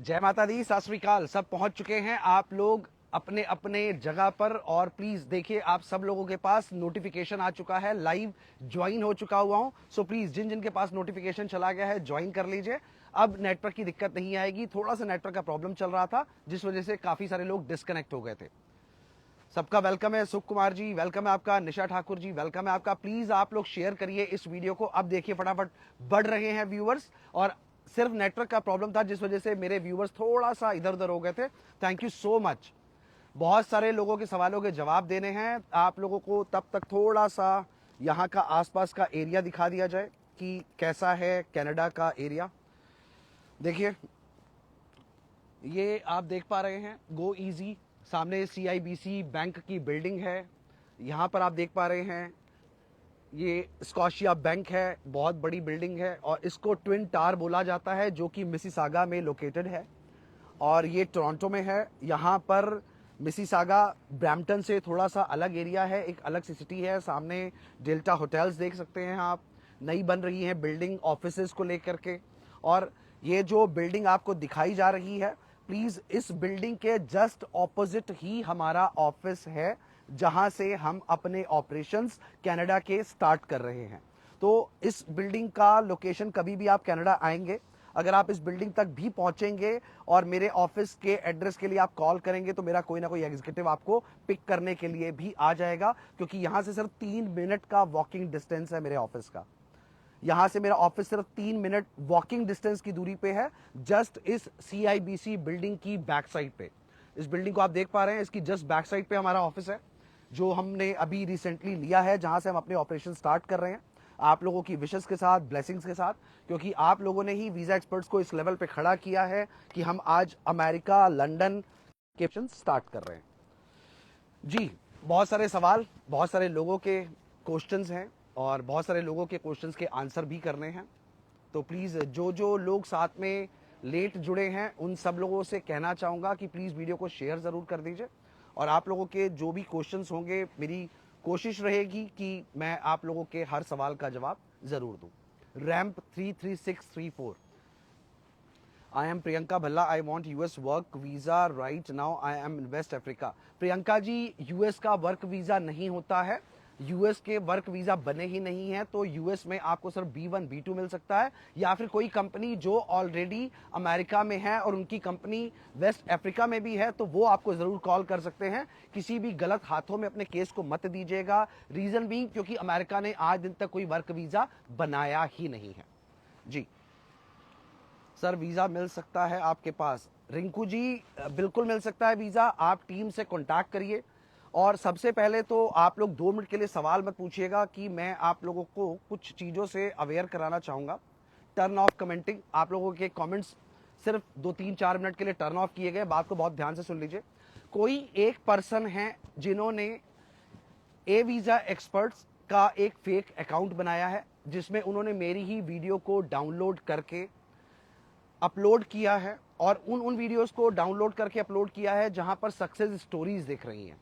जय माता दी, सत श्री अकाल। सब पहुंच चुके हैं आप लोग अपने अपने जगह पर। और प्लीज देखिए, आप सब लोगों के पास नोटिफिकेशन आ चुका है, लाइव ज्वाइन हो चुका हुआ हूं। सो प्लीज जिन जिन के पास नोटिफिकेशन चला गया है ज्वाइन कर लीजिए। अब नेटवर्क की दिक्कत नहीं आएगी। थोड़ा सा नेटवर्क का प्रॉब्लम चल रहा था जिस वजह से काफी सारे लोग डिस्कनेक्ट हो गए थे। सबका वेलकम है। सुख कुमार जी वेलकम है आपका। निशा ठाकुर जी वेलकम है आपका। प्लीज आप लोग शेयर करिए इस वीडियो को। अब देखिए फटाफट बढ़ रहे हैं व्यूअर्स। और सिर्फ नेटवर्क का प्रॉब्लम था जिस वजह से मेरे व्यूअर्स थोड़ा सा इधर उधर हो गए थे। Thank you so much. बहुत सारे लोगों के सवालों के जवाब देने हैं आप लोगों को। तब तक थोड़ा सा यहाँ का आसपास का एरिया दिखा दिया जाए कि कैसा है कनाडा का एरिया। देखिए, ये आप देख पा रहे हैं गो इजी। सामने CIBC बैंक की बिल्डिंग है। यहाँ पर आप देख पा रहे हैं ये स्कॉशिया बैंक है, बहुत बड़ी बिल्डिंग है। और इसको ट्विन टावर बोला जाता है जो कि मिसिसागा में लोकेटेड है। और ये टोरंटो में है। यहाँ पर मिसिसागा ब्रैम्पटन से थोड़ा सा अलग एरिया है, एक अलग सी सिटी है। सामने डेल्टा होटल्स देख सकते हैं आप, नई बन रही है बिल्डिंग ऑफिसेज को लेकर के। और ये जो बिल्डिंग आपको दिखाई जा रही है, प्लीज इस बिल्डिंग के जस्ट ऑपोजिट ही हमारा ऑफिस है जहां से हम अपने ऑपरेशंस कनाडा के स्टार्ट कर रहे हैं। तो इस बिल्डिंग का लोकेशन, कभी भी आप कनाडा आएंगे, अगर आप इस बिल्डिंग तक भी पहुंचेंगे और मेरे ऑफिस के एड्रेस के लिए आप कॉल करेंगे तो मेरा कोई ना कोई एग्जीक्यूटिव आपको पिक करने के लिए भी आ जाएगा। क्योंकि यहां से सिर्फ 3 मिनट का वॉकिंग डिस्टेंस है मेरे ऑफिस का। यहां से मेरा ऑफिस सिर्फ 3 मिनट वॉकिंग डिस्टेंस की दूरी पे है, जस्ट इस CIBC बिल्डिंग की बैक साइड पे। इस बिल्डिंग को आप देख पा रहे हैं, इसकी जस्ट बैक साइड पे हमारा ऑफिस है जो हमने अभी रिसेंटली लिया है, जहां से हम अपने ऑपरेशन स्टार्ट कर रहे हैं आप लोगों की विशेस के साथ, ब्लेसिंग्स के साथ। क्योंकि आप लोगों ने ही वीजा एक्सपर्ट्स को इस लेवल पे खड़ा किया है कि हम आज अमेरिका, लंदन के स्टार्ट कर रहे हैं। जी, बहुत सारे सवाल, बहुत सारे लोगों के क्वेश्चंस हैं और बहुत सारे लोगों के क्वेश्चंस के आंसर भी करने हैं। तो प्लीज़ जो जो लोग साथ में लेट जुड़े हैं उन सब लोगों से कहना चाहूँगा कि प्लीज़ वीडियो को शेयर ज़रूर कर दीजिए। और आप लोगों के जो भी क्वेश्चंस होंगे, मेरी कोशिश रहेगी कि मैं आप लोगों के हर सवाल का जवाब ज़रूर दूँ। Ramp 33634, I am Priyanka Bhalla. I want US work visa right now. I am in West Africa. Priyanka ji, US का वर्क वीज़ा नहीं होता है। US के वर्क वीज़ा बने ही नहीं है। तो US में आपको सिर्फ B1 B2 मिल सकता है, या फिर कोई कंपनी जो ऑलरेडी अमेरिका में है और उनकी कंपनी वेस्ट अफ्रीका में भी है तो वो आपको ज़रूर कॉल कर सकते हैं। किसी भी गलत हाथों में अपने केस को मत दीजिएगा। रीज़न भी क्योंकि अमेरिका ने आज दिन तक कोई वर्क वीज़ा बनाया ही नहीं है। जी सर, वीज़ा मिल सकता है आपके पास? रिंकू जी, बिल्कुल मिल सकता है वीज़ा। आप टीम से कांटेक्ट करिए। और सबसे पहले तो आप लोग 2 मिनट के लिए सवाल मत पूछिएगा कि मैं आप लोगों को कुछ चीज़ों से अवेयर कराना चाहूँगा। Turn off commenting. आप लोगों के कमेंट्स सिर्फ 2-3-4 मिनट के लिए टर्न ऑफ किए गए। बात को बहुत ध्यान से सुन लीजिए। कोई एक पर्सन है जिन्होंने ए वीज़ा एक्सपर्ट्स का एक फेक अकाउंट बनाया है, जिसमें उन्होंने मेरी ही वीडियो को डाउनलोड करके अपलोड किया है। और उन वीडियोस को डाउनलोड करके अपलोड किया है जहां पर सक्सेस स्टोरीज दिख रही हैं,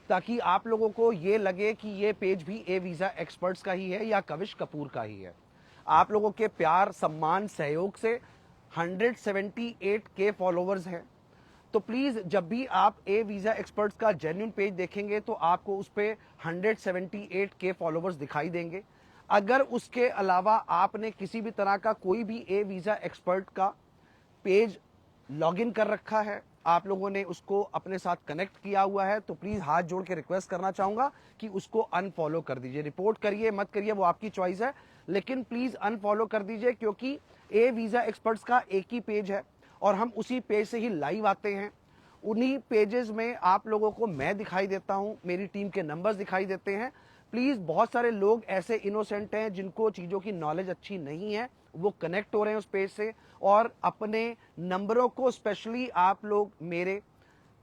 ताकि आप लोगों को ये लगे कि ये पेज भी ए वीज़ा एक्सपर्ट्स का ही है या कविश कपूर का ही है। आप लोगों के प्यार, सम्मान, सहयोग से 178K फॉलोवर्स हैं। तो प्लीज जब भी आप ए वीज़ा एक्सपर्ट्स का जेन्युइन पेज देखेंगे तो आपको उस पर 178K फॉलोवर्स दिखाई देंगे। अगर उसके अलावा आपने किसी भी तरह का कोई भी ए वीज़ा एक्सपर्ट का पेज लॉगिन कर रखा है, आप लोगों ने उसको अपने साथ कनेक्ट किया हुआ है, तो प्लीज हाथ जोड़ के रिक्वेस्ट करना चाहूंगा कि उसको अनफॉलो कर दीजिए। रिपोर्ट करिए मत करिए वो आपकी चॉइस है, लेकिन प्लीज अनफॉलो कर दीजिए। क्योंकि ए वीज़ा एक्सपर्ट्स का एक ही पेज है और हम उसी पेज से ही लाइव आते हैं। उन्हीं पेजेस में आप लोगों को मैं दिखाई देता हूं, मेरी टीम के नंबर्स दिखाई देते हैं। प्लीज, बहुत सारे लोग ऐसे इनोसेंट हैं जिनको चीज़ों की नॉलेज अच्छी नहीं है, वो कनेक्ट हो रहे हैं उस पेज से। और अपने नंबरों को स्पेशली आप लोग मेरे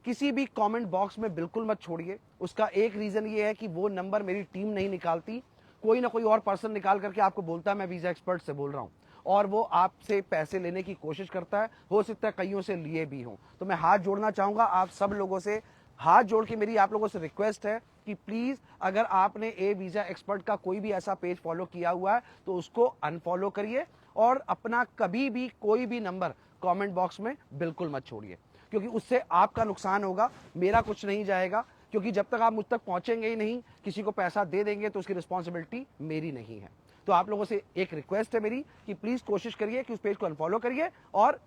किसी भी कमेंट बॉक्स में बिल्कुल मत छोड़िए। उसका एक रीज़न ये है कि वो नंबर मेरी टीम नहीं निकालती, कोई ना कोई और पर्सन निकाल करके आपको बोलता है मैं वीज़ा एक्सपर्ट से बोल रहा हूँ, और वो आपसे पैसे लेने की कोशिश करता है। हो सकता है कईयों से लिए भी हों। तो मैं हाथ जोड़ना चाहूँगा आप सब लोगों से, हाथ जोड़ के मेरी आप लोगों से रिक्वेस्ट है कि प्लीज, अगर आपने ए वीज़ा एक्सपर्ट का कोई भी ऐसा पेज फॉलो किया हुआ है तो उसको अनफॉलो करिए। और अपना कभी भी कोई भी नंबर कमेंट बॉक्स में बिल्कुल मत छोड़िए, क्योंकि उससे आपका नुकसान होगा, मेरा कुछ नहीं जाएगा। क्योंकि जब तक आप मुझ तक पहुंचेंगे ही नहीं, किसी को पैसा दे देंगे तो उसकी रिस्पॉन्सिबिलिटी मेरी नहीं है। तो आप लोगों से एक रिक्वेस्ट है मेरी कि प्लीज कोशिश करिए कि उस पेज को अनफॉलो करिए, और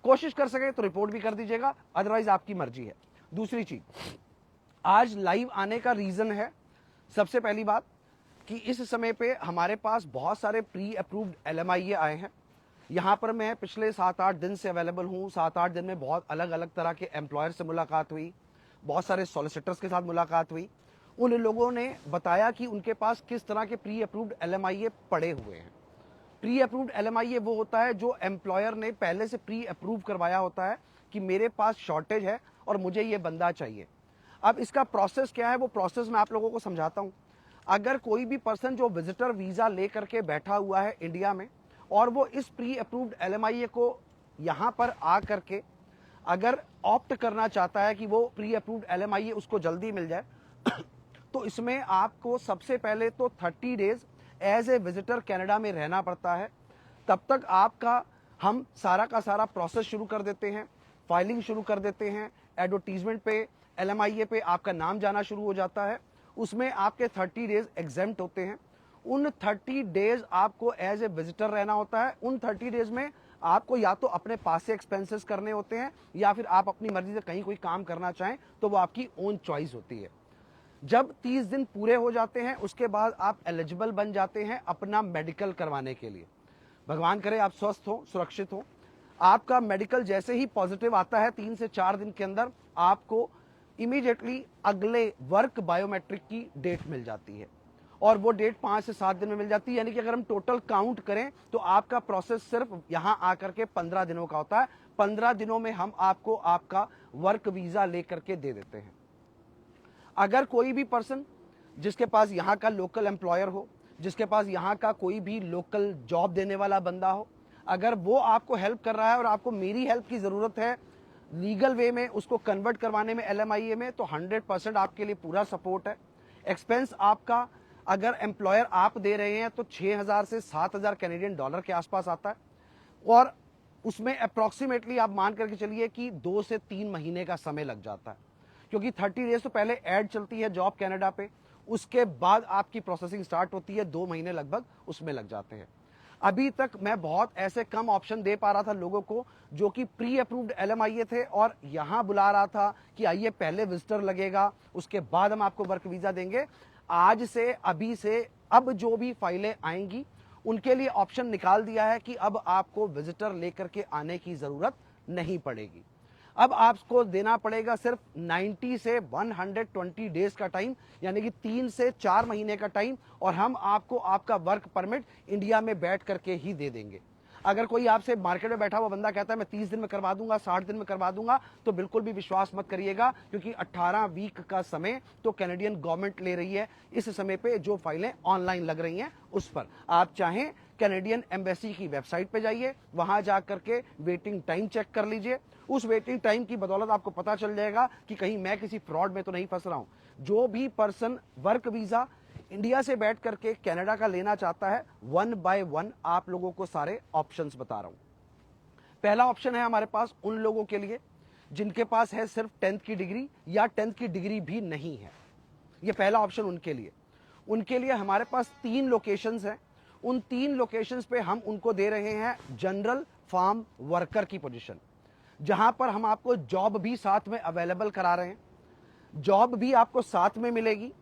कोशिश कर सके तो रिपोर्ट भी कर दीजिएगा, अदरवाइज आपकी मर्जी है। दूसरी चीज, आज लाइव आने का रीजन है, सबसे पहली बात कि इस समय पे हमारे पास बहुत सारे प्री अप्रूव्ड LMIA आए हैं। यहाँ पर मैं पिछले 7-8 दिन से अवेलेबल हूँ। 7-8 दिन में बहुत अलग अलग तरह के एम्प्लॉयर से मुलाकात हुई, बहुत सारे सॉलिसिटर्स के साथ मुलाकात हुई। उन लोगों ने बताया कि उनके पास किस तरह के प्री अप्रूव्ड LMIA पड़े हुए हैं। प्री अप्रूव्ड LMIA वो होता है जो एम्प्लॉयर ने पहले से प्री अप्रूव करवाया होता है कि मेरे पास शॉर्टेज है और मुझे ये बंदा चाहिए। अब इसका प्रोसेस क्या है, वो प्रोसेस मैं आप लोगों को समझाता हूँ। अगर कोई भी पर्सन जो विजिटर वीजा लेकर के बैठा हुआ है इंडिया में, और वो इस प्री अप्रूव्ड LMIA को यहाँ पर आ करके अगर ऑप्ट करना चाहता है कि वो प्री अप्रूव्ड LMIA उसको जल्दी मिल जाए, तो इसमें आपको सबसे पहले तो 30 days as a visitor Canada में रहना पड़ता है। तब तक आपका हम सारा का सारा प्रोसेस शुरू कर देते हैं, फाइलिंग शुरू कर देते हैं, एडवर्टीजमेंट पे LMIA पे आपका नाम जाना शुरू हो जाता है। उसमें आपके 30 डेज एग्जेम्प्ट होते हैं। उन 30 डेज आपको एज ए विजिटर रहना होता है। उन 30 डेज में आपको या तो अपने पास से एक्सपेंसेस करने होते हैं, या फिर आप अपनी मर्जी से कहीं कोई काम करना चाहें तो वो आपकी ओन चॉइस होती है। जब 30 दिन पूरे हो जाते हैं, उसके बाद आप एलिजिबल बन जाते हैं अपना मेडिकल करवाने के लिए। भगवान करे आप स्वस्थ हो, सुरक्षित हो। आपका मेडिकल जैसे ही पॉजिटिव आता है, 3 से 4 दिन के अंदर आपको इमीडिएटली अगले वर्क बायोमेट्रिक की डेट मिल जाती है, और वो डेट 5 से 7 दिन में मिल जाती है। यानी कि अगर हम टोटल काउंट करें तो आपका प्रोसेस सिर्फ यहां आकर के 15 दिनों का होता है। 15 दिनों में हम आपको आपका वर्क वीजा लेकर के दे देते हैं। अगर कोई भी पर्सन जिसके पास यहाँ का लोकल एम्प्लॉयर हो, जिसके पास यहाँ का कोई भी लोकल जॉब देने वाला बंदा हो, अगर वो आपको हेल्प कर रहा है और आपको मेरी हेल्प की ज़रूरत है लीगल वे में उसको कन्वर्ट करवाने में LMIA में, तो 100% आपके लिए पूरा सपोर्ट है। एक्सपेंस आपका अगर एम्प्लॉयर आप दे रहे हैं तो 6,000 से 7,000 कैनेडियन डॉलर के आसपास आता है, और उसमें अप्रॉक्सीमेटली आप मान करके चलिए कि 2 से 3 महीने का समय लग जाता है। क्योंकि 30 डेज तो पहले ऐड चलती है जॉब कनाडा पे, उसके बाद आपकी प्रोसेसिंग स्टार्ट होती है, 2 महीने लगभग उसमें लग जाते हैं। अभी तक मैं बहुत ऐसे कम ऑप्शन दे पा रहा था लोगों को जो कि प्री अप्रूव्ड LMIA थे, और यहां बुला रहा था कि आइए पहले विजिटर लगेगा, उसके बाद हम आपको वर्क वीजा देंगे। आज से, अभी से, अब जो भी फाइलें आएंगी उनके लिए ऑप्शन निकाल दिया है कि अब आपको विजिटर लेकर के आने की जरूरत नहीं पड़ेगी। अब आपको देना पड़ेगा सिर्फ 90 से 120 डेज का टाइम, यानी कि 3 से 4 महीने का टाइम, और हम आपको आपका वर्क परमिट इंडिया में बैठ करके ही दे देंगे। अगर कोई आपसे मार्केट में बैठा हुआ बंदा कहता है मैं 30 दिन में करवा दूंगा, 60 दिन में करवा दूंगा, तो बिल्कुल भी विश्वास मत करिएगा, क्योंकि 18 वीक का समय तो कैनेडियन गवर्नमेंट ले रही है इस समय पे जो फाइलें ऑनलाइन लग रही हैं उस पर। आप चाहें कैनेडियन एम्बेसी की वेबसाइट पे जाइए, वहां जाकर के वेटिंग टाइम चेक कर लीजिए। उस वेटिंग टाइम की बदौलत आपको पता चल जाएगा कि कहीं मैं किसी फ्रॉड में तो नहीं फंस रहा हूं। जो भी पर्सन वर्क वीजा इंडिया से बैठ करके कनाडा का लेना चाहता है, 1 बाय 1 आप लोगों को सारे ऑप्शंस बता रहा हूं। पहला ऑप्शन है हमारे पास उन लोगों के लिए जिनके पास है सिर्फ 10th की डिग्री, या 10th की डिग्री भी नहीं है। ये पहला ऑप्शन उनके लिए हमारे पास 3 लोकेशंस हैं। उन 3 लोकेशंस पे हम उनको दे रहे हैं जनरल फार्म वर्कर की पोजीशन, जहां पर हम आपको जॉब भी साथ में अवेलेबल करा रहे हैं। जॉब भी आपको साथ में मिलेगी,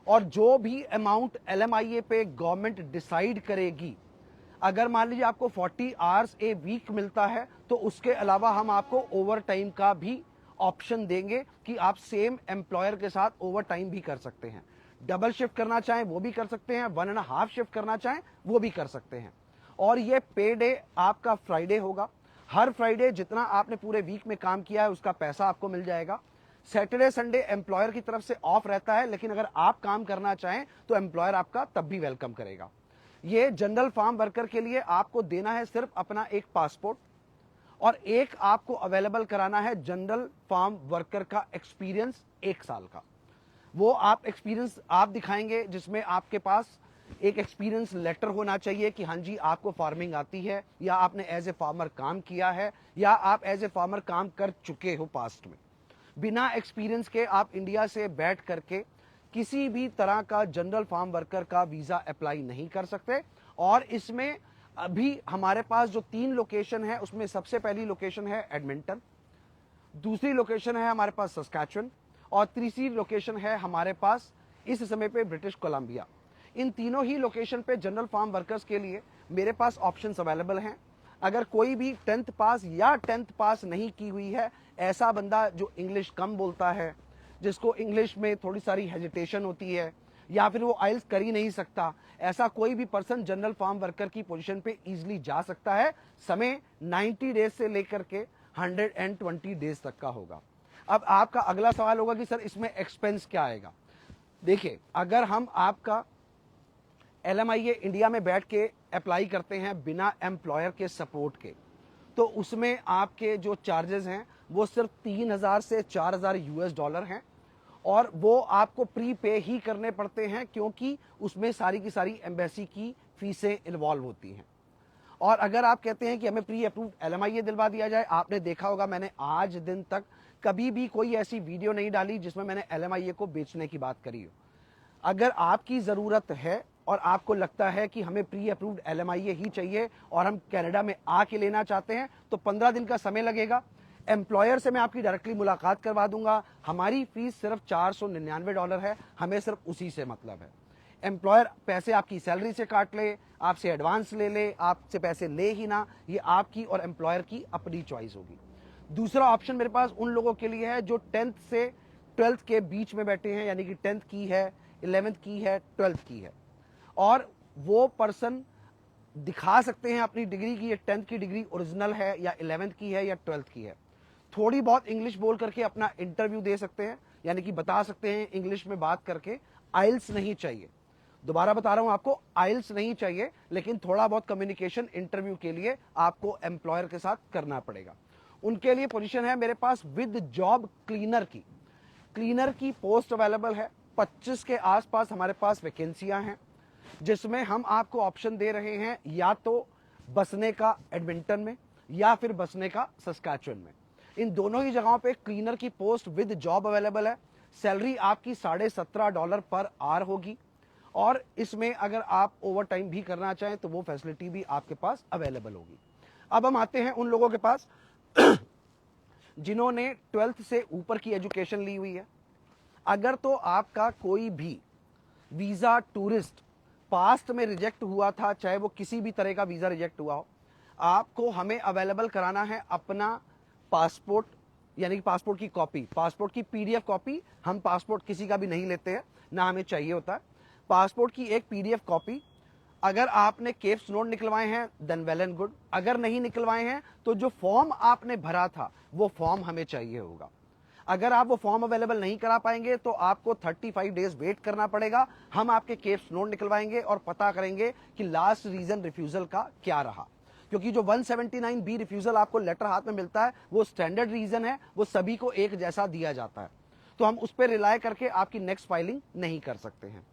और जो भी अमाउंट LMIA पे गवर्नमेंट डिसाइड करेगी, अगर मान लीजिए आपको 40 आवर्स ए वीक मिलता है, तो उसके अलावा हम आपको ओवर टाइम का भी ऑप्शन देंगे कि आप सेम एम्प्लॉयर के साथ ओवर टाइम भी कर सकते हैं। डबल शिफ्ट करना चाहें वो भी कर सकते हैं, 1.5 शिफ्ट करना चाहें वो भी कर सकते हैं। और ये पे डे आपका फ्राइडे होगा। हर फ्राइडे जितना आपने पूरे वीक में काम किया है उसका पैसा आपको मिल जाएगा। सैटरडे संडे एम्प्लॉयर की तरफ से ऑफ रहता है, लेकिन अगर आप काम करना चाहें तो एम्प्लॉयर आपका तब भी वेलकम करेगा। ये जनरल फार्म वर्कर के लिए आपको देना है सिर्फ अपना एक पासपोर्ट, और एक आपको अवेलेबल कराना है जनरल फार्म वर्कर का एक्सपीरियंस 1 साल का। वो आप एक्सपीरियंस आप दिखाएंगे जिसमें आपके पास एक एक्सपीरियंस लेटर होना चाहिए कि हाँ जी आपको फार्मिंग आती है, या आपने एज ए फार्मर काम किया है, या आप एज ए फार्मर काम कर चुके हो पास्ट में। बिना एक्सपीरियंस के आप इंडिया से बैठ करके किसी भी तरह का जनरल फार्म वर्कर का वीजा अप्लाई नहीं कर सकते। और इसमें अभी हमारे पास जो 3 लोकेशन है, उसमें सबसे पहली लोकेशन है एडमिंटन, दूसरी लोकेशन है हमारे पास सस्कैचुअन, और तीसरी लोकेशन है हमारे पास इस समय पे ब्रिटिश कोलंबिया। इन तीनों ही लोकेशन पे जनरल फार्म वर्कर्स के लिए मेरे पास ऑप्शंस अवेलेबल हैं। अगर कोई भी 10th पास या 10th पास नहीं की हुई है, ऐसा बंदा जो इंग्लिश कम बोलता है, जिसको इंग्लिश में थोड़ी सारी हेजिटेशन होती है, या फिर वो आइल्स कर ही नहीं सकता, ऐसा कोई भी पर्सन जनरल फार्म वर्कर की पोजीशन पे इजीली जा सकता है। समय 90 डेज से लेकर के 120 डेज तक का होगा। अब आपका अगला सवाल होगा कि सर इसमें एक्सपेंस क्या आएगा। देखिए, अगर हम आपका LMIA इंडिया में बैठ के अप्लाई करते हैं बिना एम्प्लॉयर के सपोर्ट के, तो उसमें आपके जो चार्जेस हैं वो सिर्फ 3000 से 4000 US डॉलर हैं, और वो आपको प्री पे ही करने पड़ते हैं, क्योंकि उसमें सारी की सारी एम्बेसी की फीसें इन्वॉल्व होती हैं। और अगर आप कहते हैं कि हमें प्री अप्रूव्ड LMIA दिलवा दिया जाए, आपने देखा होगा मैंने आज दिन तक कभी भी कोई ऐसी वीडियो नहीं डाली जिसमें मैंने LMIA को बेचने की बात करी हो। अगर आपकी ज़रूरत है और आपको लगता है कि हमें प्री अप्रूव्ड LMIA ही चाहिए और हम कनाडा में आके लेना चाहते हैं, तो 15 दिन का समय लगेगा। एम्प्लॉयर से मैं आपकी डायरेक्टली मुलाकात करवा दूंगा। हमारी फीस सिर्फ $499 है, हमें सिर्फ उसी से मतलब है। एम्प्लॉयर पैसे आपकी सैलरी से काट ले, आपसे एडवांस ले ले, आपसे पैसे ले ही ना, ये आपकी और एम्प्लॉयर की अपनी चॉइस होगी। दूसरा ऑप्शन मेरे पास उन लोगों के लिए है जो 10th से 12th के बीच में बैठे हैं, यानी कि 10th की है, 11th की है, 12th की है, और वो पर्सन दिखा सकते हैं अपनी डिग्री की, ये 10th की डिग्री ओरिजिनल है या 11th की है या 12th की है। थोड़ी बहुत इंग्लिश बोल करके अपना इंटरव्यू दे सकते हैं, यानी कि बता सकते हैं इंग्लिश में बात करके। आइल्स नहीं चाहिए, दोबारा बता रहा हूं आपको, आइल्स नहीं चाहिए, लेकिन थोड़ा बहुत कम्युनिकेशन इंटरव्यू के लिए आपको एम्प्लॉयर के साथ करना पड़ेगा। उनके लिए पोजीशन है मेरे पास विद जॉब क्लीनर की। क्लीनर की पोस्ट अवेलेबल है, 25 के आसपास हमारे पास वैकेंसियां हैं, जिसमें हम आपको ऑप्शन दे रहे हैं या तो बसने का एडमिंटन में या फिर बसने का सस्कैचुअन में। इन दोनों ही जगहों पे क्लीनर की पोस्ट विद जॉब अवेलेबल है। सैलरी आपकी $17.5 पर आवर होगी, और इसमें अगर आप ओवर टाइम भी करना चाहें तो वो फैसिलिटी भी आपके पास अवेलेबल होगी। अब हम आते हैं उन लोगों के पास जिन्होंने 12th से ऊपर की एजुकेशन ली हुई है। अगर तो आपका कोई भी वीजा टूरिस्ट पास्ट में रिजेक्ट हुआ था, चाहे वो किसी भी तरह का वीजा रिजेक्ट हुआ हो, आपको हमें अवेलेबल कराना है अपना पासपोर्ट, यानी कि पासपोर्ट की कॉपी, पासपोर्ट की PDF कॉपी। हम पासपोर्ट किसी का भी नहीं लेते हैं, ना हमें चाहिए होता है। पासपोर्ट की एक PDF कॉपी। अगर आपने केप्स नोट निकलवाए हैं देन वेल एंड गुड, अगर नहीं निकलवाए हैं तो जो फॉर्म आपने भरा था वो फॉर्म हमें चाहिए होगा। अगर आप वो फॉर्म अवेलेबल नहीं करा पाएंगे तो आपको 35 डेज वेट करना पड़ेगा। हम आपके केप्स नोट निकलवाएंगे और पता करेंगे कि लास्ट रीजन रिफ्यूजल का क्या रहा, क्योंकि जो 179B रिफ्यूजल आपको लेटर हाथ में मिलता है वो स्टैंडर्ड रीजन है, वो सभी को एक जैसा दिया जाता है, तो हम उस पर रिलाय करके आपकी नेक्स्ट फाइलिंग नहीं कर सकते हैं।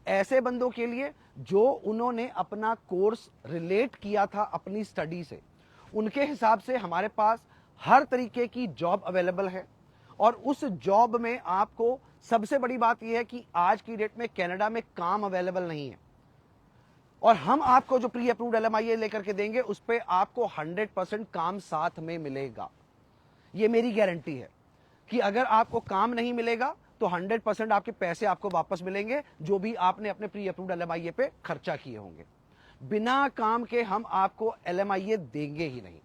ऐसे बंदों के लिए जो उन्होंने अपना कोर्स रिलेट किया था अपनी स्टडी से, उनके हिसाब से हमारे पास हर तरीके की जॉब अवेलेबल है। और उस जॉब में आपको सबसे बड़ी बात यह है कि आज की डेट में कनाडा में काम अवेलेबल नहीं है, और हम आपको जो प्री अप्रूव्ड LMIA लेकर के देंगे उस पर आपको 100% काम साथ में मिलेगा। ये मेरी गारंटी है कि अगर आपको काम नहीं मिलेगा तो 100% आपके पैसे आपको वापस मिलेंगे, जो भी आपने अपने प्री अप्रूव्ड LMIA पे खर्चा किए होंगे। बिना काम के हम आपको LMIA देंगे ही नहीं।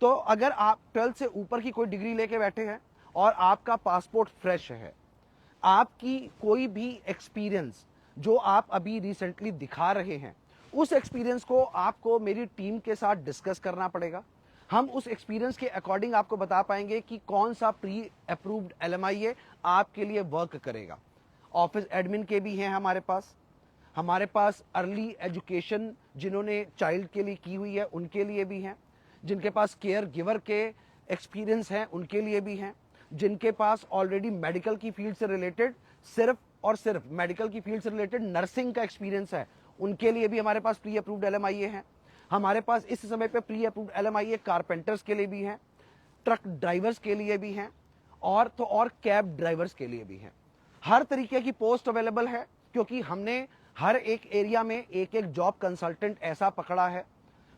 तो अगर आप 12th से ऊपर की कोई डिग्री लेके बैठे हैं और आपका पासपोर्ट फ्रेश है, आपकी कोई भी एक्सपीरियंस जो आप अभी रिसेंटली दिखा रहे हैं, उस एक्सपीरियंस को आपको मेरी टीम के साथ डिस्कस करना पड़ेगा। हम उस एक्सपीरियंस के अकॉर्डिंग आपको बता पाएंगे कि कौन सा प्री अप्रूव्ड LMIA आपके लिए वर्क करेगा। ऑफिस एडमिन के भी हैं हमारे पास अर्ली एजुकेशन जिन्होंने चाइल्ड के लिए की हुई है उनके लिए भी हैं, जिनके पास केयर गिवर के एक्सपीरियंस हैं उनके लिए भी हैं, जिनके पास ऑलरेडी मेडिकल की फील्ड से रिलेटेड सिर्फ और सिर्फ मेडिकल की फील्ड से रिलेटेड नर्सिंग का एक्सपीरियंस है, उनके लिए भी हमारे पास प्री अप्रूव्ड LMIA हैं। हमारे पास इस समय पे प्री अप्रूव्ड LMIA कारपेंटर्स के लिए भी हैं, ट्रक ड्राइवर्स के लिए भी हैं, और कैब ड्राइवर्स के लिए भी हैं। हर तरीके की पोस्ट अवेलेबल है, क्योंकि हमने हर एक एरिया में एक एक जॉब कंसल्टेंट ऐसा पकड़ा है।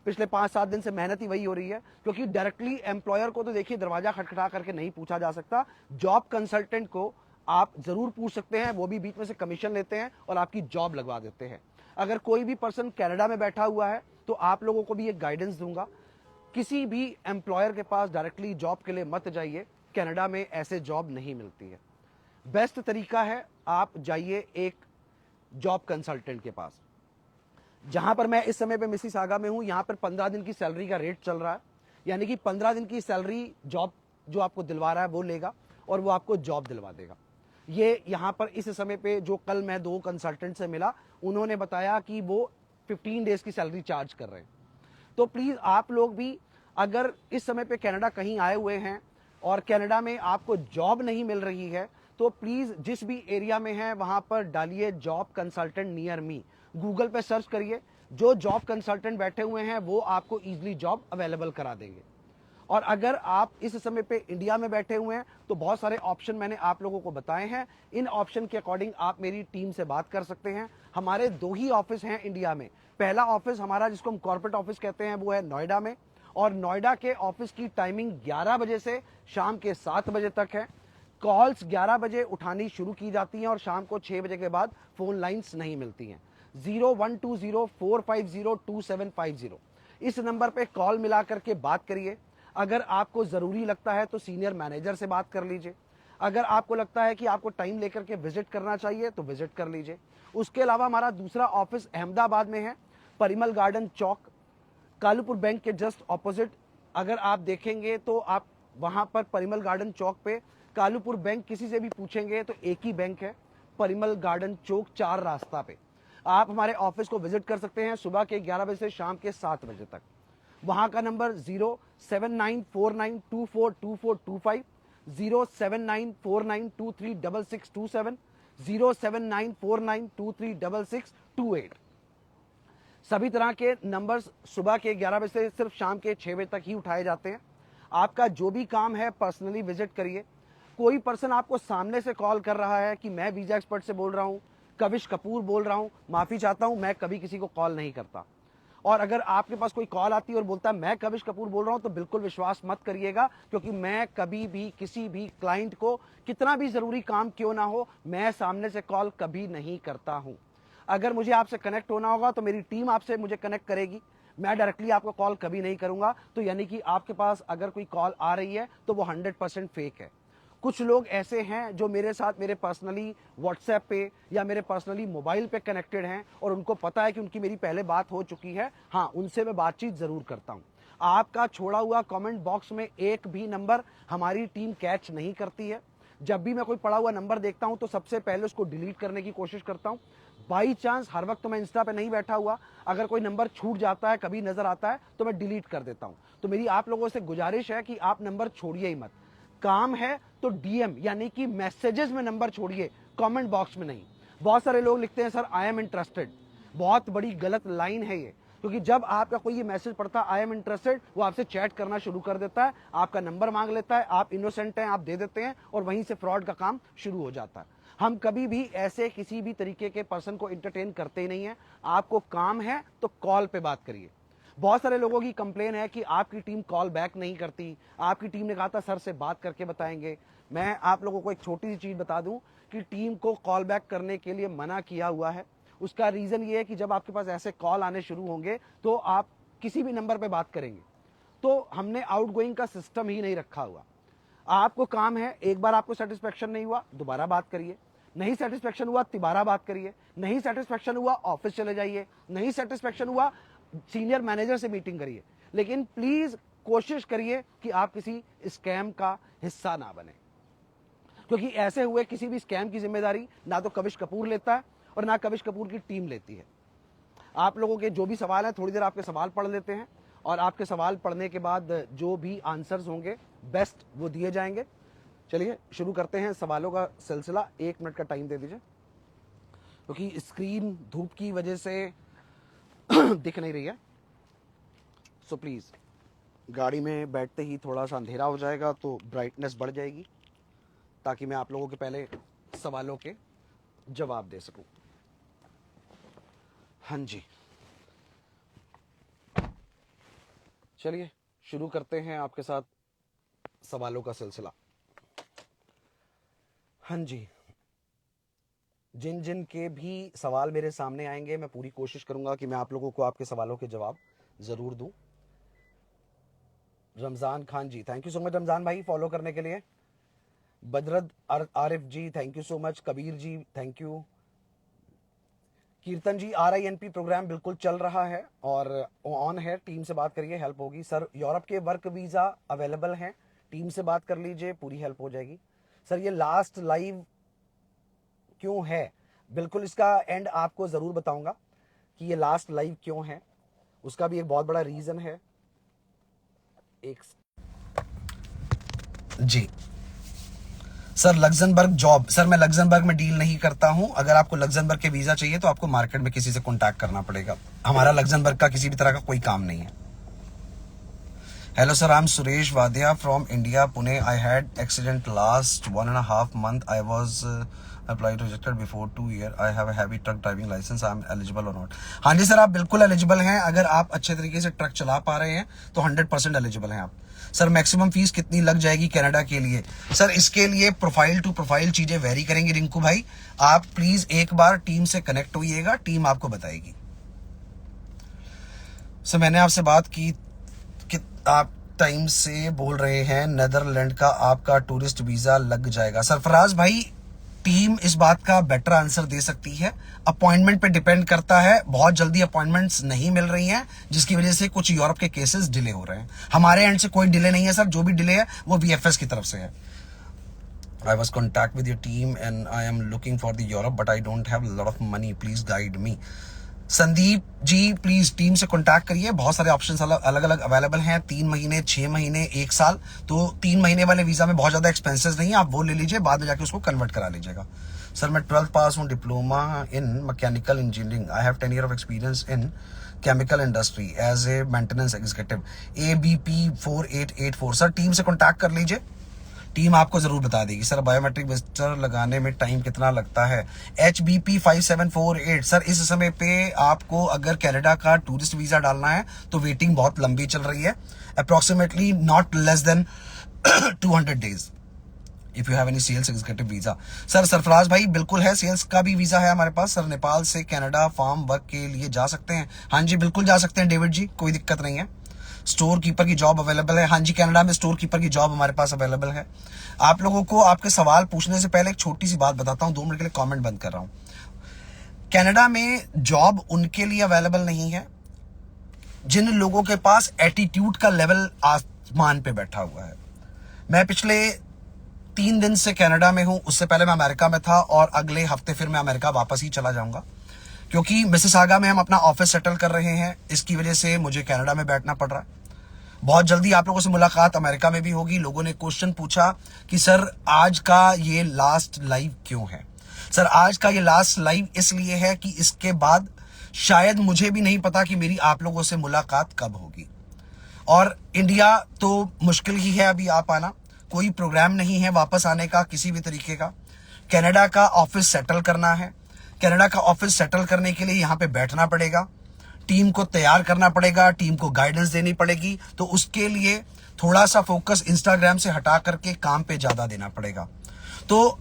पिछले 5-7 दिन से मेहनत ही वही हो रही है, क्योंकि डायरेक्टली एम्प्लॉयर को तो देखिए दरवाजा खटखटा करके नहीं पूछा जा सकता, जॉब कंसल्टेंट को आप जरूर पूछ सकते हैं, वो भी बीच में से कमीशन लेते हैं और आपकी जॉब लगवा देते हैं। अगर कोई भी पर्सन कनाडा में बैठा हुआ है तो आप लोगों को भी एक गाइडेंस दूंगा, किसी भी एम्प्लॉयर के पास डायरेक्टली जॉब के लिए मत जाइए, कनाडा में ऐसे जॉब नहीं मिलती है। बेस्ट तरीका है आप जाइए एक जॉब कंसल्टेंट के पास। जहां पर मैं इस समय पे मिसिसागा में हूं, यहां पर 15 दिन की सैलरी का रेट चल रहा है, यानी कि 15 दिन की सैलरी जॉब जो आपको दिलवा रहा है वो लेगा और वो आपको जॉब दिलवा देगा। ये यहां पर इस समय पे जो कल मैं 2 कंसल्टेंट से मिला, उन्होंने बताया कि वो 15 डेज की सैलरी चार्ज कर रहे हैं। तो प्लीज आप लोग भी अगर इस समय पे कनाडा कहीं आए हुए हैं और कनाडा में आपको जॉब नहीं मिल रही है, तो प्लीज जिस भी एरिया में है वहां पर डालिए job consultant near me, Google पे सर्च करिए, जो जॉब कंसल्टेंट बैठे हुए हैं वो आपको इजीली जॉब अवेलेबल करा देंगे। और अगर आप इस समय पे इंडिया में बैठे हुए हैं तो बहुत सारे ऑप्शन मैंने आप लोगों को बताए हैं, इन ऑप्शन के अकॉर्डिंग आप मेरी टीम से बात कर सकते हैं। हमारे 2 ही ऑफिस हैं इंडिया में। पहला ऑफिस हमारा, जिसको हम कॉर्पोरेट ऑफिस कहते हैं, वो है नोएडा में, और नोएडा के ऑफिस की टाइमिंग 11 बजे से शाम के 7 बजे तक है। कॉल्स 11 बजे उठानी शुरू की जाती हैं और शाम को 6 बजे के बाद फोन लाइंस नहीं मिलती हैं। 0120-450-2750 इस नंबर पे कॉल मिला करके बात करिए। अगर आपको जरूरी लगता है तो सीनियर मैनेजर से बात कर लीजिए। अगर आपको लगता है कि आपको टाइम लेकर के विजिट करना चाहिए तो विजिट कर लीजिए। उसके अलावा हमारा दूसरा ऑफिस अहमदाबाद में है, परिमल गार्डन चौक, कालूपुर बैंक के जस्ट ऑपोजिट। अगर आप देखेंगे तो आप वहां पर परिमल गार्डन चौक पे कालूपुर बैंक, किसी से भी पूछेंगे तो एक ही बैंक है, परिमल गार्डन चौक 4 रास्ता पे। आप हमारे ऑफिस को विजिट कर सकते हैं सुबह के 11 बजे से शाम के 7 बजे तक। वहां का नंबर 07949242425, 07949236627, 07949236628। सभी तरह के नंबर्स सुबह के 11 बजे से सिर्फ शाम के 6 बजे तक ही उठाए जाते हैं। आपका जो भी काम है पर्सनली विजिट करिए। कोई पर्सन आपको सामने से कॉल कर रहा है कि मैं वीजा एक्सपर्ट से बोल रहा हूं, कविश कपूर बोल रहा हूं, माफी चाहता हूं, मैं कभी किसी को कॉल नहीं करता। और अगर आपके पास कोई कॉल आती है और बोलता है मैं कविश कपूर बोल रहा हूं, तो बिल्कुल विश्वास मत करिएगा, क्योंकि मैं कभी भी किसी भी क्लाइंट को, कितना भी जरूरी काम क्यों ना हो, मैं सामने से कॉल कभी नहीं करता हूं। अगर मुझे आपसे कनेक्ट होना होगा तो मेरी टीम आपसे मुझे कनेक्ट करेगी, मैं डायरेक्टली आपको कॉल कभी नहीं करूंगा। तो यानी कि आपके पास अगर कोई कॉल आ रही है तो वो 100% फेक है। कुछ लोग ऐसे हैं जो मेरे साथ मेरे पर्सनली व्हाट्सएप पे या मेरे पर्सनली मोबाइल पे कनेक्टेड हैं और उनको पता है कि उनकी मेरी पहले बात हो चुकी है। हाँ, उनसे मैं बातचीत जरूर करता हूं। आपका छोड़ा हुआ कमेंट बॉक्स में एक भी नंबर हमारी टीम कैच नहीं करती है। जब भी मैं कोई पड़ा हुआ नंबर देखता हूं तो सबसे पहले उसको डिलीट करने की कोशिश करता हूं। बाई चांस हर वक्त तो मैं इंस्टा पे नहीं बैठा हुआ, अगर कोई नंबर छूट जाता है, कभी नजर आता है, तो मैं डिलीट कर देता हूं। तो मेरी आप लोगों से गुजारिश है कि आप नंबर छोड़िए ही मत। काम है तो डीएम यानी कि मैसेजेस में नंबर छोड़िए, कमेंट बॉक्स में नहीं। बहुत सारे लोग लिखते हैं सर आई एम इंटरेस्टेड, बहुत बड़ी गलत लाइन है ये, क्योंकि जब आपका कोई ये मैसेज पढ़ता है आई एम इंटरेस्टेड, वो आपसे चैट करना शुरू कर देता है, आपका नंबर मांग लेता है, आप इनोसेंट हैं, आप दे देते हैं और वहीं से फ्रॉड का काम शुरू हो जाता है। हम कभी भी ऐसे किसी भी तरीके के पर्सन को एंटरटेन करते ही नहीं है। आपको काम है तो कॉल पे बात करिए। बहुत सारे लोगों की कंप्लेन है कि आपकी टीम कॉल बैक नहीं करती, आपकी टीम ने कहा था सर से बात करके बताएंगे। मैं आप लोगों को एक छोटी सी चीज बता दूं कि टीम को कॉल बैक करने के लिए मना किया हुआ है। उसका रीजन ये है कि जब आपके पास ऐसे कॉल आने शुरू होंगे तो आप किसी भी नंबर पे बात करेंगे, तो हमने आउटगोइंग का सिस्टम ही नहीं रखा हुआ। आपको काम है, एक बार आपको सेटिस्फेक्शन नहीं हुआ दोबारा बात करिए, नहीं सेटिस्फेक्शन हुआ दोबारा बात करिए, नहीं सेटिस्फेक्शन हुआ ऑफिस चले जाइए, नहीं सेटिस्फेक्शन हुआ सीनियर मैनेजर से मीटिंग करिए। लेकिन प्लीज कोशिश करिए कि आप किसी स्कैम का हिस्सा ना बने, क्योंकि ऐसे हुए किसी भी स्कैम की जिम्मेदारी ना तो कविश कपूर लेता है और ना कविश कपूर की टीम लेती है। आप लोगों के जो भी सवाल हैं, थोड़ी देर आपके सवाल पढ़ लेते हैं और आपके सवाल पढ़ने के बाद जो भी आंसर्स होंगे बेस्ट वो दिए जाएंगे। चलिए शुरू करते हैं सवालों का सिलसिला। 1 मिनट का टाइम दे दीजिए। क्योंकि स्क्रीन धूप की वजह से दिख नहीं रही है। सो प्लीज़, गाड़ी में बैठते ही थोड़ा सा अंधेरा हो जाएगा तो ब्राइटनेस बढ़ जाएगी, ताकि मैं आप लोगों के पहले सवालों के जवाब दे सकूं। हाँ जी, चलिए शुरू करते हैं आपके साथ सवालों का सिलसिला। हाँ जी, जिन जिन के भी सवाल मेरे सामने आएंगे मैं पूरी कोशिश करूंगा कि मैं आप लोगों को आपके सवालों के जवाब ज़रूर दूं। Ramzan Khan ji, thank you so much Ramzan भाई फॉलो करने के लिए। बजरत Arif ji, thank you so much. Kabir ji, thank you. Kirtan ji, RINP programme बिल्कुल चल रहा है और ऑन है, टीम से बात करिए, हेल्प होगी। सर यूरोप के वर्क वीज़ा अवेलेबल हैं, टीम से बात कर लीजिए, पूरी हेल्प हो जाएगी। सर ये लास्ट लाइव क्यों है, बिल्कुल इसका एंड आपको ज़रूर बताऊंगा कि ये लास्ट लाइव क्यों है, उसका भी एक बहुत बड़ा रीज़न है। एक जी सर, लग्जमबर्ग जॉब, सर मैं लग्जमबर्ग में डील नहीं करता हूं। अगर आपको लग्जमबर्ग के वीज़ा चाहिए तो आपको मार्केट में किसी से कॉन्टैक्ट करना पड़ेगा, हमारा लग्जमबर्ग का किसी भी तरह का कोई काम नहीं है। Hello sir, I'm Suresh Vadia from India, Pune. I had accident last 1.5 month. I was applied rejected before 2 year. I have a heavy truck driving license. I'm eligible or not? हाँ जी सर, आप बिल्कुल eligible हैं। अगर आप अच्छे तरीके से ट्रक चला पा रहे हैं तो 100% एलिजिबल हैं आप। सर मैक्सिमम फीस कितनी लग जाएगी कनाडा के लिए? सर इसके लिए प्रोफाइल टू प्रोफाइल चीजें वेरी करेंगी रिंकू भाई। आप प्लीज एक बार टीम से कनेक्ट होइएगा, टीम आपको बताएगी। सर मैंने आपसे बात की कि आप टाइम से बोल रहे हैं नेदरलैंड का आपका टूरिस्ट वीजा लग जाएगा। सरफराज भाई, टीम इस बात का बेटर आंसर दे सकती है, अपॉइंटमेंट पे डिपेंड करता है। बहुत जल्दी अपॉइंटमेंट्स नहीं मिल रही हैं, जिसकी वजह से कुछ यूरोप के केसेस डिले हो रहे हैं। हमारे एंड से कोई डिले नहीं है सर, जो भी डिले है वो VFS की तरफ से है। I was contact with your team and I am looking for the Europe but I don't have a lot of money, please guide me। Sandeep ji please team से कांटेक्ट करिए, बहुत सारे ऑप्शंस अलग अलग अवेलेबल हैं, 3 महीने, 6 महीने, 1 साल। तो 3 महीने वाले वीजा में बहुत ज्यादा एक्सपेंसेस नहीं है, आप वो ले लीजिए, बाद में जाके उसको कन्वर्ट करा लीजिएगा। सर मैं 12th पास हूँ, diploma in mechanical engineering. I have 10 years of experience in chemical industry as a maintenance executive. ABP 4884। Sir team से कॉन्टैक्ट कर लीजिए, टीम आपको जरूर बता देगी। सर बायोमेट्रिक विजिटर लगाने में टाइम कितना लगता है? HBP 5748। सर इस समय पे आपको अगर कनाडा का टूरिस्ट वीजा डालना है तो वेटिंग बहुत लंबी चल रही है, approximately not less than 200 days if you have any sales executive visa. Sir Sarfaraz भाई बिल्कुल है, सेल्स का भी वीजा है हमारे पास। सर नेपाल से कनाडा फार्म वर्क के लिए जा सकते हैं? हाँ जी बिल्कुल जा सकते हैं डेविड जी, कोई दिक्कत नहीं है। स्टोर कीपर की जॉब अवेलेबल है? हाँ जी, कनाडा में स्टोर कीपर की जॉब हमारे पास अवेलेबल है। आप लोगों को आपके सवाल पूछने से पहले एक छोटी सी बात बताता हूँ, 2 मिनट के लिए कमेंट बंद कर रहा हूँ। कनाडा में जॉब उनके लिए अवेलेबल नहीं है जिन लोगों के पास एटीट्यूड का लेवल आसमान पे बैठा हुआ है। मैं पिछले 3 दिन से कनाडा में हूं, उससे पहले मैं अमेरिका में था और अगले हफ्ते फिर मैं अमेरिका वापस ही चला जाऊंगा, क्योंकि मिसिसागा में हम अपना ऑफिस सेटल कर रहे हैं। इसकी वजह से मुझे कनाडा में बैठना पड़ रहा है। बहुत जल्दी आप लोगों से मुलाकात अमेरिका में भी होगी। लोगों ने क्वेश्चन पूछा कि सर आज का ये लास्ट लाइव क्यों है? सर आज का ये लास्ट लाइव इसलिए है कि इसके बाद शायद मुझे भी नहीं पता कि मेरी आप लोगों से मुलाकात कब होगी। और इंडिया तो मुश्किल ही है अभी आ पाना, कोई प्रोग्राम नहीं है वापस आने का किसी भी तरीके का। कनाडा का ऑफिस सेटल करना है, कनाडा का ऑफिस सेटल करने के लिए यहाँ पे बैठना पड़ेगा, टीम को तैयार करना पड़ेगा, टीम को गाइडेंस देनी पड़ेगी। तो उसके लिए थोड़ा सा फोकस इंस्टाग्राम से हटा करके काम पे ज्यादा देना पड़ेगा। तो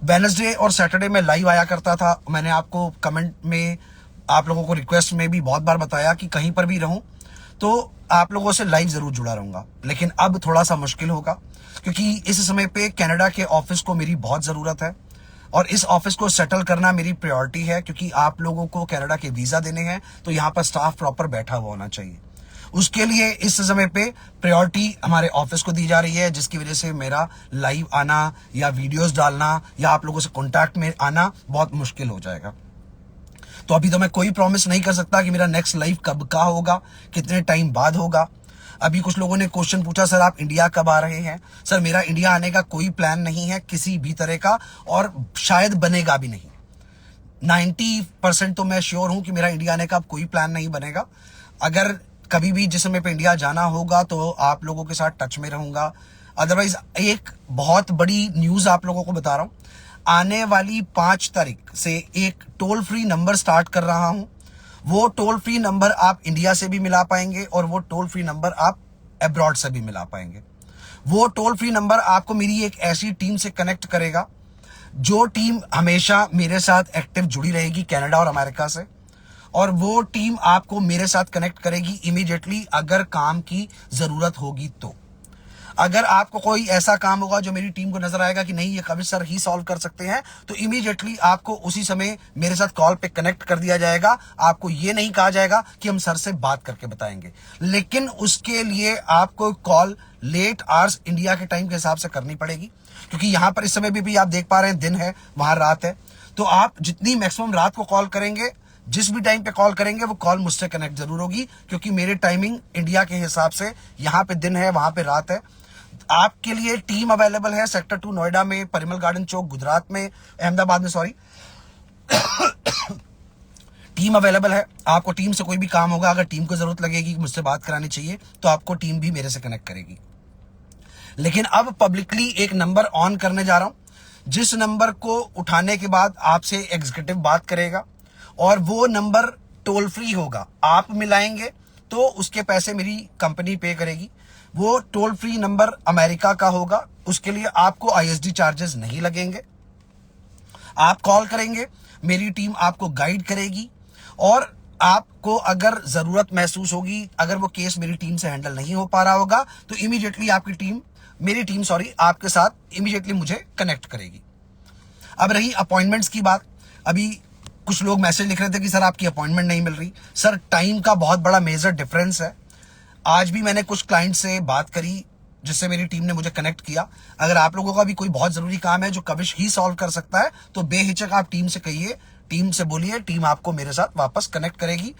वेडनेसडे और सैटरडे में लाइव आया करता था। मैंने आपको कमेंट में, आप लोगों को रिक्वेस्ट में भी बहुत बार बताया कि कहीं पर भी रहूं तो आप लोगों से लाइव जरूर जुड़ा रहूंगा, लेकिन अब थोड़ा सा मुश्किल होगा क्योंकि इस समय पे कनाडा के ऑफिस को मेरी बहुत जरूरत है और इस ऑफिस को सेटल करना मेरी प्रायोरिटी है, क्योंकि आप लोगों को कनाडा के वीजा देने हैं तो यहाँ पर स्टाफ प्रॉपर बैठा हुआ होना चाहिए। उसके लिए इस समय पे प्रायोरिटी हमारे ऑफिस को दी जा रही है, जिसकी वजह से मेरा लाइव आना या वीडियोस डालना या आप लोगों से कांटेक्ट में आना बहुत मुश्किल हो जाएगा। तो अभी तो मैं कोई प्रॉमिस नहीं कर सकता कि मेरा नेक्स्ट लाइव कब का होगा, कितने टाइम बाद होगा। अभी कुछ लोगों ने क्वेश्चन पूछा सर आप इंडिया कब आ रहे हैं? सर मेरा इंडिया आने का कोई प्लान नहीं है किसी भी तरह का, और शायद बनेगा भी नहीं। 90% तो मैं श्योर हूं कि मेरा इंडिया आने का अब कोई प्लान नहीं बनेगा। अगर कभी भी जिस समय पे इंडिया जाना होगा तो आप लोगों के साथ टच में रहूंगा। अदरवाइज एक बहुत बड़ी न्यूज आप लोगों को बता रहा हूं, आने वाली 5 तारीख से एक टोल फ्री नंबर स्टार्ट कर रहा हूं। वो टोल फ्री नंबर आप इंडिया से भी मिला पाएंगे और वो टोल फ्री नंबर आप अब्रॉड से भी मिला पाएंगे। वो टोल फ्री नंबर आपको मेरी एक ऐसी टीम से कनेक्ट करेगा जो टीम हमेशा मेरे साथ एक्टिव जुड़ी रहेगी कनाडा और अमेरिका से, और वो टीम आपको मेरे साथ कनेक्ट करेगी इमीडिएटली अगर काम की जरूरत होगी तो। अगर आपको कोई ऐसा काम होगा जो मेरी टीम को नजर आएगा कि नहीं ये कविश सर ही सॉल्व कर सकते हैं, तो इमीडिएटली आपको उसी समय मेरे साथ कॉल पे कनेक्ट कर दिया जाएगा। आपको ये नहीं कहा जाएगा कि हम सर से बात करके बताएंगे, लेकिन उसके लिए आपको कॉल लेट आवर्स इंडिया के टाइम के हिसाब से करनी पड़ेगी, क्योंकि यहां पर इस समय भी आप देख पा रहे हैं दिन है, वहां रात है। तो आप जितनी मैक्सिमम रात को कॉल करेंगे, जिस भी टाइम पे कॉल करेंगे, वो कॉल मुझसे कनेक्ट जरूर होगी, क्योंकि मेरे टाइमिंग इंडिया के हिसाब से यहाँ पे दिन है, वहां पे रात है। आपके लिए टीम अवेलेबल है सेक्टर 2 नोएडा में, परिमल गार्डन चौक गुजरात में, अहमदाबाद में, सॉरी टीम अवेलेबल है। आपको टीम से कोई भी काम होगा, अगर टीम को जरूरत लगेगी मुझसे बात करानी चाहिए, तो आपको टीम भी मेरे से कनेक्ट करेगी। लेकिन अब पब्लिकली एक नंबर ऑन करने जा रहा हूं, जिस नंबर को उठाने के बाद आपसे एग्जीक्यूटिव बात करेगा, और वो नंबर टोल फ्री होगा। आप मिलाएंगे तो उसके पैसे मेरी कंपनी पे करेगी। वो टोल फ्री नंबर अमेरिका का होगा, उसके लिए आपको आईएसडी चार्जेस नहीं लगेंगे। आप कॉल करेंगे, मेरी टीम आपको गाइड करेगी, और आपको अगर जरूरत महसूस होगी, अगर वो केस मेरी टीम से हैंडल नहीं हो पा रहा होगा, तो इमीडिएटली मेरी टीम आपके साथ इमीडिएटली मुझे कनेक्ट करेगी। अब रही अपॉइंटमेंट्स की बात, अभी कुछ लोग मैसेज लिख रहे थे कि सर आपकी अपॉइंटमेंट नहीं मिल रही। सर टाइम का बहुत बड़ा मेजर डिफरेंस है। आज भी मैंने कुछ क्लाइंट से बात करी जिससे मेरी टीम ने मुझे कनेक्ट किया। अगर आप लोगों का भी कोई बहुत जरूरी काम है जो कविश ही सॉल्व कर सकता है, तो बेहिचक आप टीम से कहिए, टीम से बोलिए, टीम आपको मेरे साथ वापस कनेक्ट करेगी।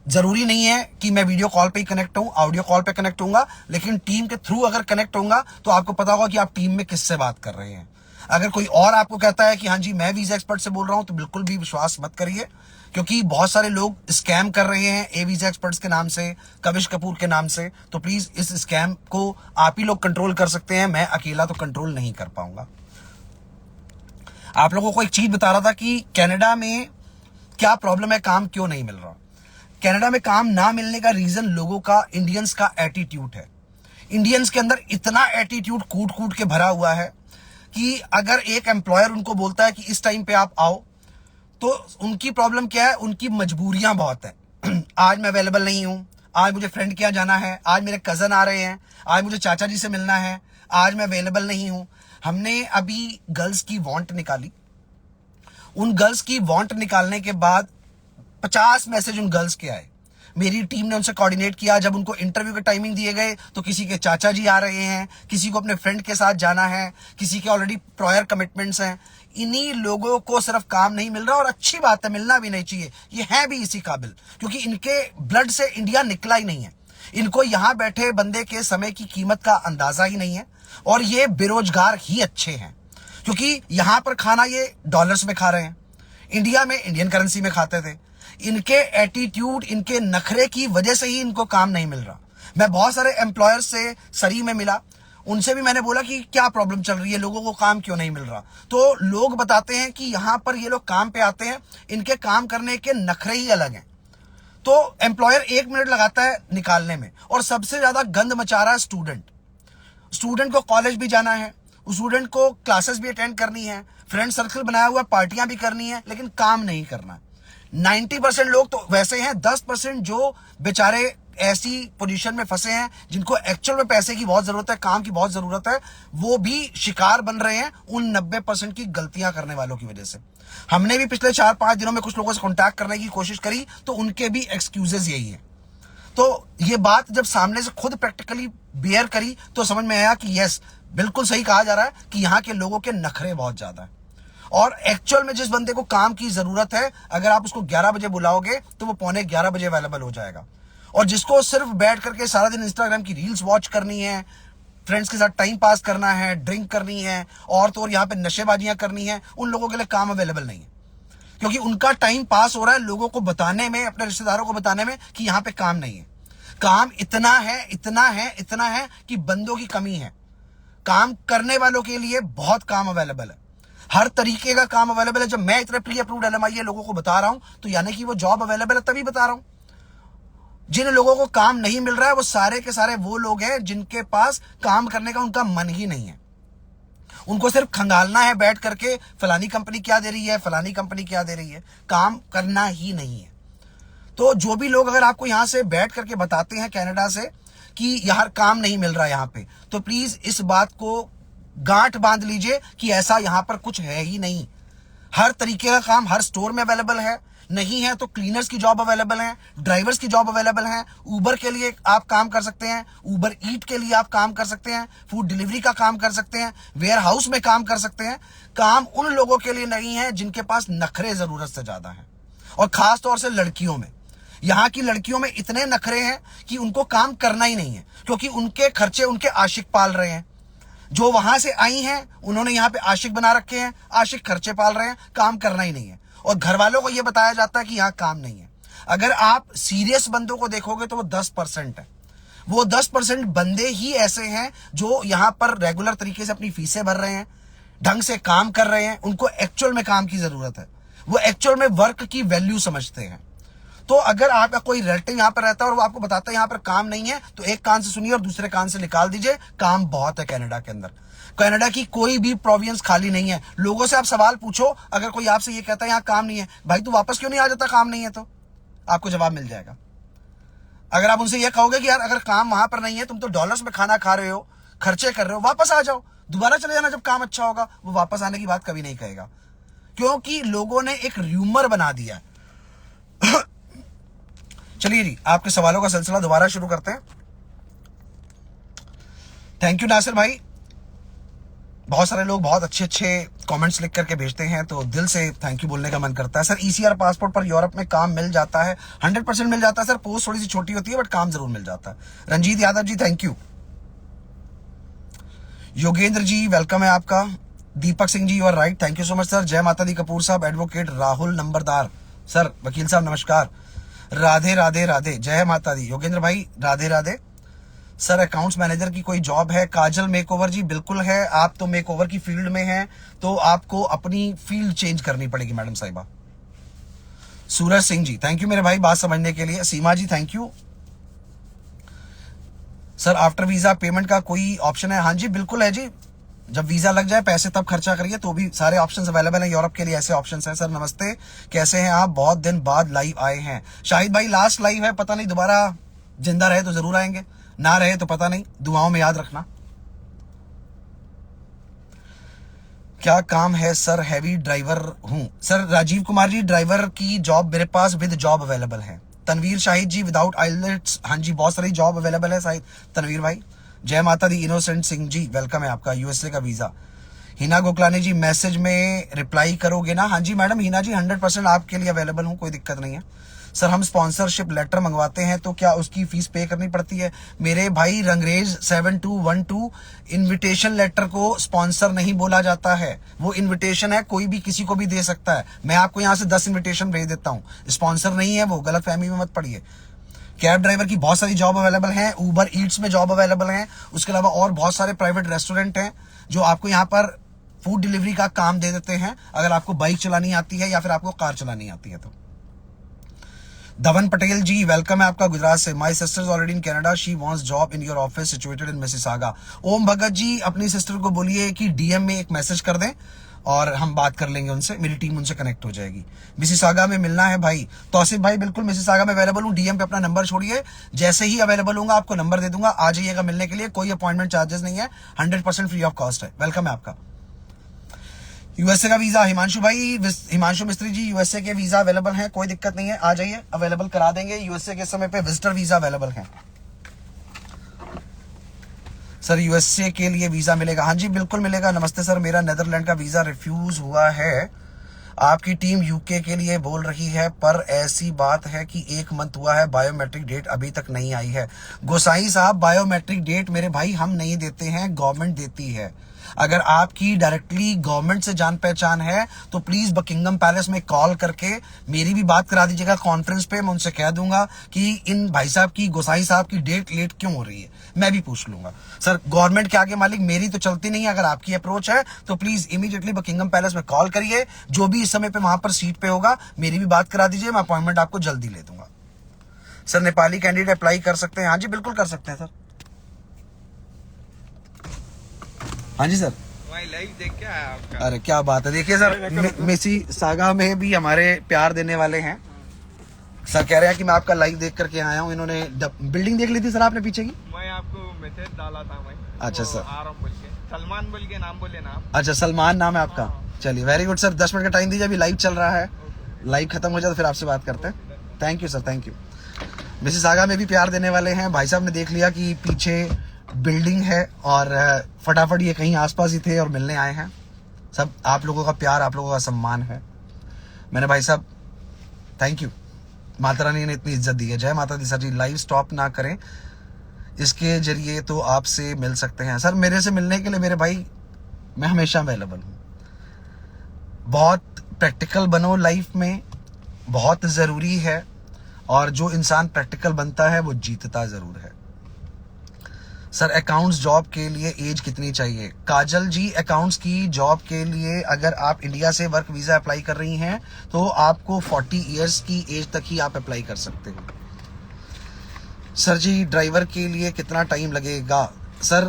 जरूरी नहीं है कि मैं वीडियो कॉल पे ही कनेक्ट हूं, ऑडियो कॉल पे कनेक्ट होऊंगा, लेकिन टीम के थ्रू अगर कनेक्ट होऊंगा तो आपको पता होगा कि आप टीम में किससे बात कर रहे हैं। अगर कोई और आपको कहता है कि हाँ जी मैं वीजा एक्सपर्ट से बोल रहा हूं, तो बिल्कुल भी विश्वास मत करिए, क्योंकि बहुत सारे लोग स्कैम कर रहे हैं ए वीजा एक्सपर्ट्स के नाम से, कविश कपूर के नाम से। तो प्लीज इस स्कैम को आप ही लोग कंट्रोल कर सकते हैं, मैं अकेला तो कंट्रोल नहीं कर पाऊंगा। आप लोगों को एक चीज बता रहा था कि कनाडा में क्या प्रॉब्लम है, काम क्यों नहीं मिल रहा। कनाडा में काम ना मिलने का रीजन लोगों का, इंडियंस का एटीट्यूड है। इंडियंस के अंदर इतना एटीट्यूड कूट कूट के भरा हुआ है कि अगर एक एम्प्लॉयर उनको बोलता है कि इस टाइम पे आप आओ, तो उनकी प्रॉब्लम क्या है, उनकी मजबूरियां बहुत है। आज मैं अवेलेबल नहीं हूं, आज मुझे फ्रेंड के यहाँ जाना है, आज मेरे कजन आ रहे हैं, आज मुझे चाचा जी से मिलना है, आज मैं अवेलेबल नहीं हूं। हमने अभी गर्ल्स की वांट निकाली, उन गर्ल्स की वांट निकालने के बाद 50 मैसेज उन गर्ल्स के आए। मेरी टीम ने उनसे कोऑर्डिनेट किया, जब उनको इंटरव्यू के टाइमिंग दिए गए तो किसी के चाचा जी आ रहे हैं, किसी को अपने फ्रेंड के साथ जाना है, किसी के ऑलरेडी प्रायर कमिटमेंट्स हैं। इन्हीं लोगों को सिर्फ काम नहीं मिल रहा, और अच्छी बात है, मिलना भी नहीं चाहिए, ये है भी इसी काबिल, क्योंकि इनके ब्लड से इंडिया निकला ही नहीं है। इनको यहां बैठे बंदे के समय की कीमत का अंदाजा ही नहीं है, और ये बेरोजगार ही अच्छे हैं, क्योंकि यहां पर खाना ये डॉलर्स में खा रहे हैं, इंडिया में इंडियन करेंसी में खाते थे। इनके एटीट्यूड, इनके नखरे की वजह से ही इनको काम नहीं मिल रहा। मैं बहुत सारे एम्प्लॉयर से सरी में मिला, उनसे भी मैंने बोला कि क्या प्रॉब्लम चल रही है, लोगों को काम क्यों नहीं मिल रहा। तो लोग बताते हैं कि यहां पर ये लोग काम पे आते हैं, इनके काम करने के नखरे ही अलग हैं। तो एम्प्लॉयर 1 मिनट लगाता है निकालने में, और सबसे ज्यादा गंद मचा रहा है स्टूडेंट को कॉलेज भी जाना है, स्टूडेंट को क्लासेस भी अटेंड करनी है, फ्रेंड सर्कल बनाया हुआ, पार्टियां भी करनी है, लेकिन काम नहीं करना। 90% लोग तो वैसे हैं, 10% जो बेचारे ऐसी पोजीशन में फंसे हैं जिनको एक्चुअल में पैसे की बहुत जरूरत है, काम की बहुत जरूरत है, वो भी शिकार बन रहे हैं उन 90% की गलतियां करने वालों की वजह से। हमने भी पिछले 4-5 दिनों में कुछ लोगों से कांटेक्ट करने की कोशिश करी, तो उनके भी एक्सक्यूजेस यही है। तो ये बात जब सामने से खुद प्रैक्टिकली बियर करी, तो समझ में आया कि यस, बिल्कुल सही कहा जा रहा है कि यहाँ के लोगों के नखरे बहुत ज्यादा है। और एक्चुअल में जिस बंदे को काम की जरूरत है, अगर आप उसको 11 बजे बुलाओगे तो वो 11:15 बजे अवेलेबल हो जाएगा। और जिसको सिर्फ बैठ करके सारा दिन इंस्टाग्राम की रील्स वॉच करनी है, फ्रेंड्स के साथ टाइम पास करना है, ड्रिंक करनी है, और तो और यहाँ पे नशेबाजियां करनी है, उन लोगों के लिए काम अवेलेबल नहीं है। क्योंकि उनका टाइम पास हो रहा है लोगों को बताने में, अपने रिश्तेदारों को बताने में कि यहां पे काम नहीं है। काम इतना है, इतना है, इतना है कि बंदों की कमी है। काम करने वालों के लिए बहुत काम अवेलेबल है, हर तरीके का काम अवेलेबल है। जब मैं इतने प्री अप्रूव्ड LMIA लोगों को बता रहा हूं तो यानी कि वो जॉब अवेलेबल है, तभी बता रहा हूं। जिन लोगों को काम नहीं मिल रहा है वो सारे के सारे वो लोग हैं जिनके पास काम करने का उनका मन ही नहीं है। उनको सिर्फ खंगालना है बैठ करके, फलानी कंपनी क्या दे रही है, फलानी कंपनी क्या दे रही है, काम करना ही नहीं है। तो जो भी लोग अगर आपको यहां से बैठ करके बताते हैं कनाडा से कि यार काम नहीं मिल रहा यहां पे, तो प्लीज इस बात को गांठ बांध लीजिए कि ऐसा यहां पर कुछ है ही नहीं। हर तरीके का काम हर स्टोर में अवेलेबल है। नहीं है तो क्लीनर्स की जॉब अवेलेबल है, ड्राइवर्स की जॉब अवेलेबल है, उबर के लिए आप काम कर सकते हैं, उबर ईट के लिए आप काम कर सकते हैं, फूड डिलीवरी का काम कर सकते हैं, वेयर हाउस में काम कर सकते हैं। काम उन लोगों के लिए नहीं है जिनके पास नखरे जरूरत से ज्यादा है, और खास तौर से लड़कियों में। यहाँ की लड़कियों में इतने नखरे हैं कि उनको काम करना ही नहीं है, क्योंकि उनके खर्चे उनके आशिक पाल रहे हैं। जो वहां से आई हैं उन्होंने यहाँ पे आशिक बना रखे हैं, आशिक खर्चे पाल रहे हैं, काम करना ही नहीं है। और घर वालों को यह बताया जाता है कि यहाँ काम नहीं है। अगर आप सीरियस बंदों को देखोगे तो वो 10% है। वो 10% बंदे ही ऐसे हैं जो यहाँ पर रेगुलर तरीके से अपनी फीसें भर रहे हैं, ढंग से काम कर रहे हैं, उनको एक्चुअल में काम की जरूरत है, वो एक्चुअल में वर्क की वैल्यू समझते हैं। तो अगर आपका कोई रिलेटिव यहाँ पर रहता है और वो आपको बताता है यहाँ पर काम नहीं है, तो एक कान से सुनिए और दूसरे कान से निकाल दीजिए, काम बहुत है कनाडा के अंदर। कनाडा की कोई भी प्रोविंस खाली नहीं है। लोगों से आप सवाल पूछो, अगर कोई आपसे ये कहता है यहाँ काम नहीं है, भाई तू वापस क्यों नहीं आ जाता, काम नहीं है, तो आपको जवाब मिल जाएगा। अगर आप उनसे ये कहोगे कि यार अगर काम वहां पर नहीं है, तुम तो डॉलर्स में खाना खा रहे हो, खर्चे कर रहे हो, वापस आ जाओ, दोबारा चले जाना जब काम अच्छा होगा, वो वापस आने की बात कभी नहीं कहेगा, क्योंकि लोगों ने एक र्यूमर बना दिया। चलिए जी, आपके सवालों का सिलसिला दोबारा शुरू करते हैं। थैंक यू नासिर भाई, बहुत सारे लोग बहुत अच्छे अच्छे कमेंट्स लिख करके भेजते हैं, तो दिल से थैंक यू बोलने का मन करता है। सर ECR पासपोर्ट पर यूरोप में काम मिल जाता है? 100% मिल जाता है सर, पोस्ट थोड़ी सी छोटी होती है बट काम जरूर मिल जाता है। Ranjit Yadav ji thank you. Yogendra ji welcome है आपका। Deepak Singh ji you are right, thank you so much sir. जय माता दी कपूर साहब, एडवोकेट राहुल नंबरदार सर, वकील साहब नमस्कार। राधे राधे राधे, जय माता दी। योगेंद्र भाई Radhe Radhe. Sir accounts manager की कोई जॉब है? काजल मेकओवर जी बिल्कुल है। आप तो मेकओवर की फील्ड में हैं, तो आपको अपनी फील्ड चेंज करनी पड़ेगी मैडम साहिबा। सूरज सिंह जी थैंक यू मेरे भाई बात समझने के लिए। Seema ji thank you. Sir after visa payment का कोई ऑप्शन है? हाँ जी बिल्कुल है जी, जब वीजा लग जाए पैसे तब खर्चा करिए, तो भी सारे ऑप्शंस अवेलेबल हैं यूरोप के लिए, ऐसे ऑप्शंस हैं। सर नमस्ते, कैसे हैं आप? बहुत दिन बाद लाइव आए हैं। शाहिद भाई लास्ट लाइव है, पता नहीं दोबारा जिंदा रहे तो जरूर आएंगे, ना रहे तो पता नहीं, दुआओं में याद रखना। क्या काम है सर? हैवी ड्राइवर हूं। सर राजीव कुमार जी ड्राइवर की जॉब मेरे पास विद जॉब अवेलेबल है। तनवीर शाहिद जी विदाउट आइलेट्स, हाँ जी बहुत सारी जॉब अवेलेबल है शाहिद तनवीर भाई। जय माता दी। इनोसेंट सिंह जी वेलकम है आपका, USA का वीजा। हिना गोकलानी जी मैसेज में रिप्लाई करोगे ना? हाँ जी मैडम हिना जी 100% आपके लिए अवेलेबल हूँ, कोई दिक्कत नहीं है। सर हम स्पॉन्सरशिप लेटर मंगवाते हैं तो क्या उसकी फीस पे करनी पड़ती है? मेरे भाई रंगरेज 7212 इनविटेशन लेटर को स्पॉन्सर नहीं बोला जाता है, वो इनविटेशन है, कोई भी किसी को भी दे सकता है। मैं आपको यहाँ से 10 इनविटेशन भेज देता हूँ, स्पॉन्सर नहीं है वो, गलत फहमी में मत पड़िए। कैब ड्राइवर की बहुत सारी जॉब अवेलेबल है, उबर ईट्स में जॉब अवेलेबल है, उसके अलावा और बहुत सारे प्राइवेट रेस्टोरेंट हैं जो आपको यहाँ पर फूड डिलीवरी का काम दे देते हैं, अगर आपको बाइक चलानी आती है या फिर आपको कार चलानी आती है तो। धवन पटेल जी वेलकम है आपका गुजरात से। My sister is already in Canada, she wants job in your office situated in Mississauga. Om Bhagat ji अपनी सिस्टर को बोलिए कि DM में एक मैसेज कर दें और हम बात कर लेंगे उनसे, मेरी टीम उनसे कनेक्ट हो जाएगी। मिसिसागा में मिलना है भाई, तौसीफ भाई बिल्कुल मिसिसागा में अवेलेबल हूँ, DM पे अपना नंबर छोड़िए, जैसे ही अवेलेबल होगा आपको नंबर दे दूंगा, आ जाइएगा मिलने के लिए, कोई अपॉइंटमेंट चार्जेस नहीं है, 100% फ्री ऑफ कॉस्ट है। वेलकम है आपका। USA का वीजा हिमांशु भाई, हिमांशु मिस्त्री जी USA के वीजा अवेलेबल हैं, कोई दिक्कत नहीं है, आ जाइए अवेलेबल करा देंगे। USA के समय पे विजिटर वीजा अवेलेबल है। सर USA के लिए वीजा मिलेगा? हाँ जी बिल्कुल मिलेगा। नमस्ते सर, मेरा नेदरलैंड का वीजा रिफ्यूज हुआ है, आपकी टीम UK के लिए बोल रही है, पर ऐसी बात है कि 1 मंथ हुआ है, बायोमेट्रिक डेट अभी तक नहीं आई है। गोसाई साहब बायोमेट्रिक डेट मेरे भाई हम नहीं देते हैं, गवर्नमेंट देती है। अगर आपकी डायरेक्टली गवर्नमेंट से जान पहचान है तो प्लीज बकिंगम पैलेस में कॉल करके मेरी भी बात करा दीजिएगा कॉन्फ्रेंस पे। मैं उनसे कह दूंगा कि इन भाई साहब की, गोसाई साहब की डेट लेट क्यों हो रही है, मैं भी पूछ लूंगा। सर गवर्नमेंट के आगे मालिक मेरी तो चलती नहीं है, अगर आपकी अप्रोच है तो प्लीज इमीडिएटली बकिंगम पैलेस में कॉल करिए। जो भी इस समय पे वहां पर सीट पे होगा मेरी भी बात करा दीजिए, मैं अपॉइंटमेंट आपको जल्दी ले दूंगा। सर नेपाली कैंडिडेट अप्लाई कर सकते हैं? हाँ जी बिल्कुल कर सकते हैं सर। हाँ जी सर। लाइव देख के आया आपका। अरे क्या बात है, देखिए सर मेसी सागा में भी हमारे प्यार देने वाले हैं। सर कह रहे हैं कि मैं आपका लाइव देख करके आया हूँ। इन्होंने बिल्डिंग देख ली थी सर आपने पीछे की? मैं आपको मैसेज डाला था मैं। अच्छा सर। आ रहा हूँ बोल के, सलमान बोल के नाम बोले ना आप। अच्छा सलमान नाम है आपका? हाँ। चलिए वेरी गुड सर, 10 मिनट का टाइम दीजिए, अभी लाइव चल रहा है। लाइव खत्म हो जाए तो फिर आपसे बात करते हैं। Thank you sir, thank you. Mrs saga में भी प्यार देने वाले हैं। भाई साहब ने देख लिया कि पीछे बिल्डिंग है और फटाफट ये कहीं आसपास ही थे और मिलने आए हैं। सब आप लोगों का प्यार, आप लोगों का सम्मान है। मैंने भाई साहब थैंक यू, माता रानी ने इतनी इज्जत दी है। जय माता दी। सर जी लाइव स्टॉप ना करें, इसके जरिए तो आपसे मिल सकते हैं। सर मेरे से मिलने के लिए मेरे भाई मैं हमेशा अवेलेबल हूँ। बहुत प्रैक्टिकल बनो लाइफ में, बहुत ज़रूरी है। और जो इंसान प्रैक्टिकल बनता है वो जीतता ज़रूर है। सर अकाउंट्स जॉब के लिए एज कितनी चाहिए? काजल जी अकाउंट्स की जॉब के लिए अगर आप इंडिया से वर्क वीज़ा अप्लाई कर रही हैं तो आपको 40 इयर्स की एज तक ही आप अप्लाई कर सकते हो। सर जी ड्राइवर के लिए कितना टाइम लगेगा? सर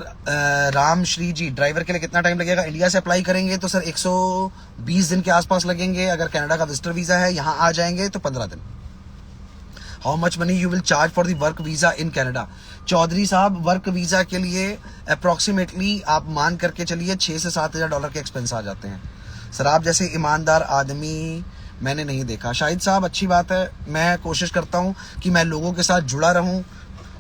राम श्री जी ड्राइवर के लिए कितना टाइम लगेगा? इंडिया से अप्लाई करेंगे तो सर 120 दिन के आसपास लगेंगे। अगर कनाडा का विजिटर वीज़ा है, यहाँ आ जाएंगे तो 15 दिन। How much money you will charge for the work visa in Canada? Chaudhary साहब वर्क वीज़ा के लिए अप्रॉक्सीमेटली आप मान करके चलिए 6 से 7 हज़ार डॉलर के एक्सपेंस आ जाते हैं। सर आप जैसे ईमानदार आदमी मैंने नहीं देखा। शाहिद साहब अच्छी बात है, मैं कोशिश करता हूँ कि मैं लोगों के साथ जुड़ा रहूँ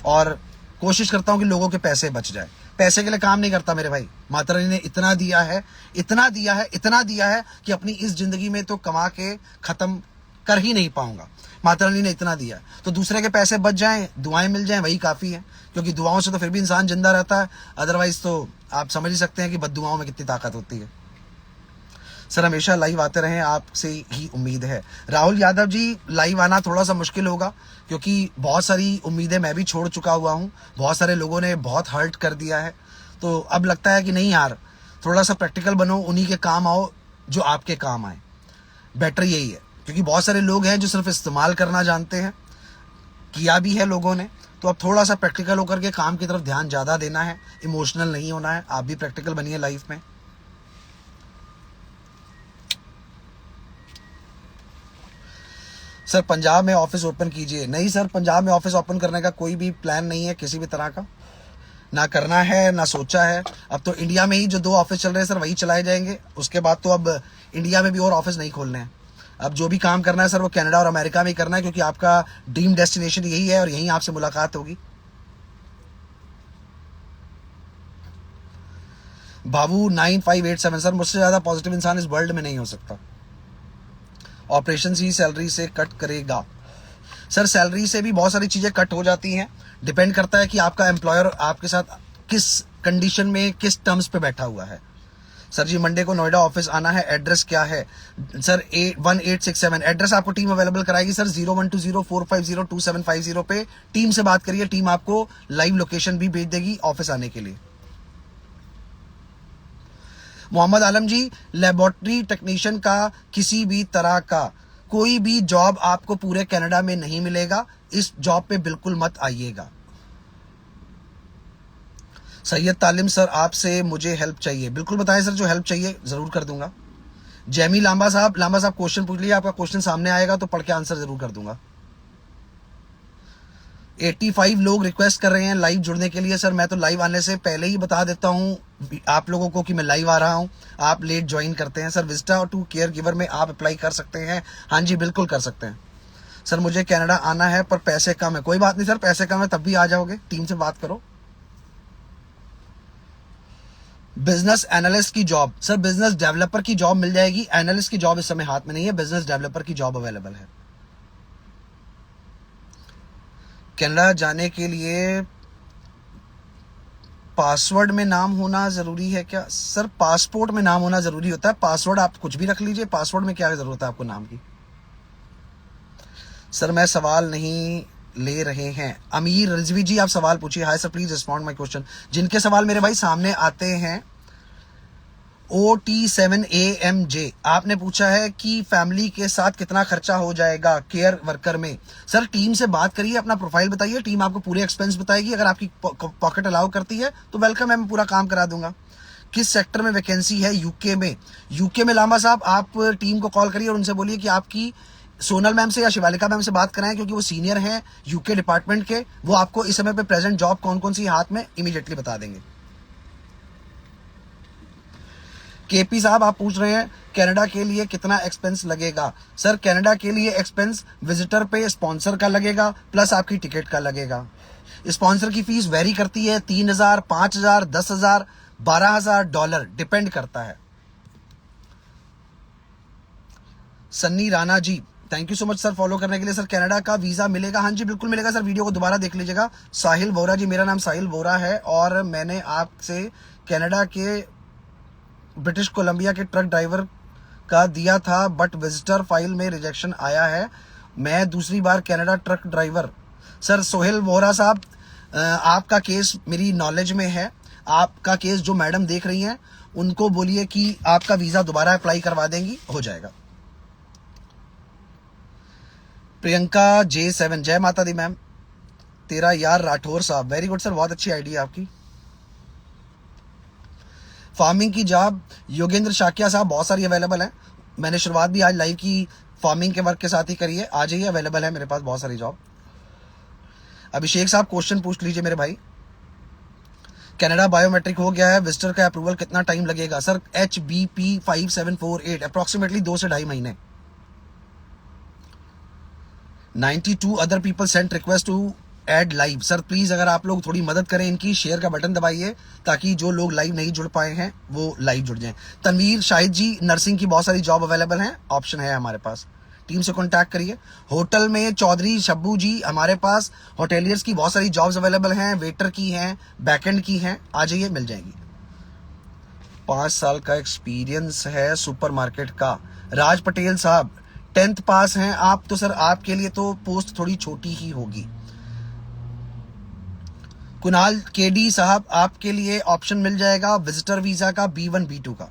और कोशिश करता हूँ कि लोगों के पैसे बच जाए। पैसे के लिए काम नहीं करता मेरे भाई। माता रानी ने इतना दिया है, इतना दिया है, इतना दिया है कि अपनी इस जिंदगी में तो कमा के खत्म कर ही नहीं पाऊंगा। माता रानी ने इतना दिया है तो दूसरे के पैसे बच जाएं, दुआएं मिल जाएं, वही काफ़ी है। क्योंकि दुआओं से तो फिर भी इंसान जिंदा रहता है, अदरवाइज तो आप समझ ही सकते हैं कि बद्दुआओं में कितनी ताकत होती है। सर हमेशा लाइव आते रहें, आपसे ही उम्मीद है। राहुल यादव जी लाइव आना थोड़ा सा मुश्किल होगा क्योंकि बहुत सारी उम्मीदें मैं भी छोड़ चुका हुआ हूँ। बहुत सारे लोगों ने बहुत हर्ट कर दिया है, तो अब लगता है कि नहीं यार थोड़ा सा प्रैक्टिकल बनो, उन्हीं के काम आओ जो आपके काम आए। बेटर यही है क्योंकि बहुत सारे लोग हैं जो सिर्फ इस्तेमाल करना जानते हैं, किया भी है लोगों ने। तो अब थोड़ा सा प्रैक्टिकल होकर के काम की तरफ ध्यान ज़्यादा देना है, इमोशनल नहीं होना है। आप भी प्रैक्टिकल बनिए लाइफ में। सर पंजाब में ऑफिस ओपन कीजिए। नहीं सर पंजाब में ऑफिस ओपन करने का कोई भी प्लान नहीं है, किसी भी तरह का ना करना है ना सोचा है। अब तो इंडिया में ही जो 2 ऑफिस चल रहे हैं सर वही चलाए जाएंगे। उसके बाद तो अब इंडिया में भी और ऑफिस नहीं खोलने हैं। अब जो भी काम करना है सर वो कनाडा और अमेरिका में ही करना है क्योंकि आपका ड्रीम डेस्टिनेशन यही है और यहीं आपसे मुलाकात होगी। बाबू 9587 सर मुझसे ज़्यादा पॉजिटिव इंसान इस वर्ल्ड में नहीं हो सकता। ऑपरेशन ही सैलरी से कट करेगा? सर सैलरी से भी बहुत सारी चीज़ें कट हो जाती हैं, डिपेंड करता है कि आपका एम्प्लॉयर आपके साथ किस कंडीशन में किस टर्म्स पे बैठा हुआ है। सर जी मंडे को नोएडा ऑफिस आना है, एड्रेस क्या है? सर 1867 एड्रेस आपको टीम अवेलेबल कराएगी सर। 012045022750 पे टीम से बात करिए, टीम आपको लाइव लोकेशन भी भेज देगी ऑफिस आने के लिए। मोहम्मद आलम जी लेबोरेटरी टेक्नीशियन का किसी भी तरह का कोई भी जॉब आपको पूरे कनाडा में नहीं मिलेगा, इस जॉब पे बिल्कुल मत आइएगा। सैयद तालिम सर आपसे मुझे हेल्प चाहिए। बिल्कुल बताएं सर, जो हेल्प चाहिए जरूर कर दूंगा। जैमी लांबा साहब क्वेश्चन पूछ लिया, आपका क्वेश्चन सामने आएगा तो पढ़ के आंसर जरूर कर दूंगा। 85 लोग रिक्वेस्ट कर रहे हैं लाइव जुड़ने के लिए। सर मैं तो लाइव आने से पहले ही बता देता हूं आप लोगों को कि मैं लाइव आ रहा हूं, आप लेट ज्वाइन करते हैं। Sir visa to caregiver में आप अप्लाई कर सकते हैं। हाँ जी बिल्कुल कर सकते हैं। सर मुझे कनाडा आना है पर पैसे कम है। कोई बात नहीं सर, पैसे कम है तब भी आ जाओगे, टीम से बात करो। बिजनेस एनालिस्ट की जॉब? सर बिजनेस डेवलपर की जॉब मिल जाएगी, एनालिस्ट की जॉब इस समय हाथ में नहीं है, बिजनेस डेवलपर की जॉब अवेलेबल है। कनाडा जाने के लिए पासवर्ड में नाम होना जरूरी है क्या? सर पासपोर्ट में नाम होना जरूरी होता है, पासवर्ड आप कुछ भी रख लीजिए, पासवर्ड में क्या जरूरत है आपको नाम की? सर मैं सवाल नहीं ले रहे हैं। अमीर रिजवी जी आप सवाल पूछिए। Hi sir please respond my question. जिनके सवाल मेरे भाई सामने आते हैं, OT7AMJ आपने पूछा है कि फैमिली के साथ कितना खर्चा हो जाएगा केयर वर्कर में। सर टीम से बात करिए, अपना प्रोफाइल बताइए, टीम आपको पूरे एक्सपेंस बताएगी। अगर आपकी पॉकेट अलाउ करती है तो वेलकम है, मैं पूरा काम करा दूंगा। किस सेक्टर में वैकेंसी है? यूके में। यूके में लांबा साहब आप टीम को कॉल करिए और उनसे बोलिए कि आपकी सोनल मैम से या शिवालिका मैम से बात कराएं, क्योंकि वो सीनियर हैं यूके डिपार्टमेंट के। वो आपको इस समय पे प्रेजेंट जॉब कौन कौन सी हाथ में इमीडिएटली बता देंगे। केपी साहब आप पूछ रहे हैं कनाडा के लिए कितना एक्सपेंस लगेगा? सर कनाडा के लिए एक्सपेंस विजिटर पे स्पॉन्सर का लगेगा प्लस आपकी टिकट का लगेगा। स्पॉन्सर की फीस वेरी करती है, 3,000, 5,000, 10,000, $12,000 डिपेंड करता है। Sunny Rana ji thank you so much sir follow करने के लिए। सर कनाडा का वीजा मिलेगा? हाँ जी बिल्कुल मिलेगा सर, वीडियो को दोबारा देख लीजिएगा। साहिल वोरा जी, मेरा नाम साहिल वोरा है और मैंने आपसे कनाडा के ब्रिटिश कोलंबिया के ट्रक ड्राइवर का दिया था, बट विजिटर फाइल में रिजेक्शन आया है। मैं दूसरी बार Canada truck driver. Sir Sohail Vora साहब आपका केस मेरी नॉलेज में है। आपका केस जो मैडम देख रही हैं उनको बोलिए कि आपका वीजा दोबारा अप्लाई करवा देंगी, हो जाएगा। प्रियंका J7 जय माता दी मैम। तेरा यार राठौर साहब वेरी गुड सर, बहुत अच्छी आइडिया आपकी। फार्मिंग की जॉब योगेंद्र शाकिया साहब बहुत सारी अवेलेबल है। मैंने शुरुआत भी आज लाइव की फार्मिंग के वर्क के साथ ही करी है, आज ही अवेलेबल है मेरे पास बहुत सारी जॉब। अभिषेक साहब क्वेश्चन पूछ लीजिए मेरे भाई। कनाडा बायोमेट्रिक हो गया है, विजिटर का अप्रूवल कितना टाइम लगेगा? सर HBP 5748 अप्रोक्सीमेटली 2 से 2.5 महीने। 92 other people sent request to add live. Sir please अगर आप लोग थोड़ी मदद करें, इनकी शेयर का बटन दबाइए ताकि जो लोग लाइव नहीं जुड़ पाए हैं वो लाइव जुड़ जाएं। तनवीर शाहिद जी नर्सिंग की बहुत सारी जॉब अवेलेबल हैं, ऑप्शन है हमारे पास, टीम से कांटेक्ट करिए। होटल में चौधरी शब्बू जी हमारे पास होटेलियर्स की बहुत सारी जॉब्स अवेलेबल हैं, वेटर की हैं, बैकएंड की हैं, आ जाइए मिल जाएंगी। 5 साल का एक्सपीरियंस है सुपरमार्केट का। राज पटेल साहब 10th पास हैं आप, तो सर आपके लिए तो पोस्ट थोड़ी छोटी ही होगी। कुणाल केडी साहब आपके लिए ऑप्शन मिल जाएगा विजिटर वीजा का, B1 B2 का।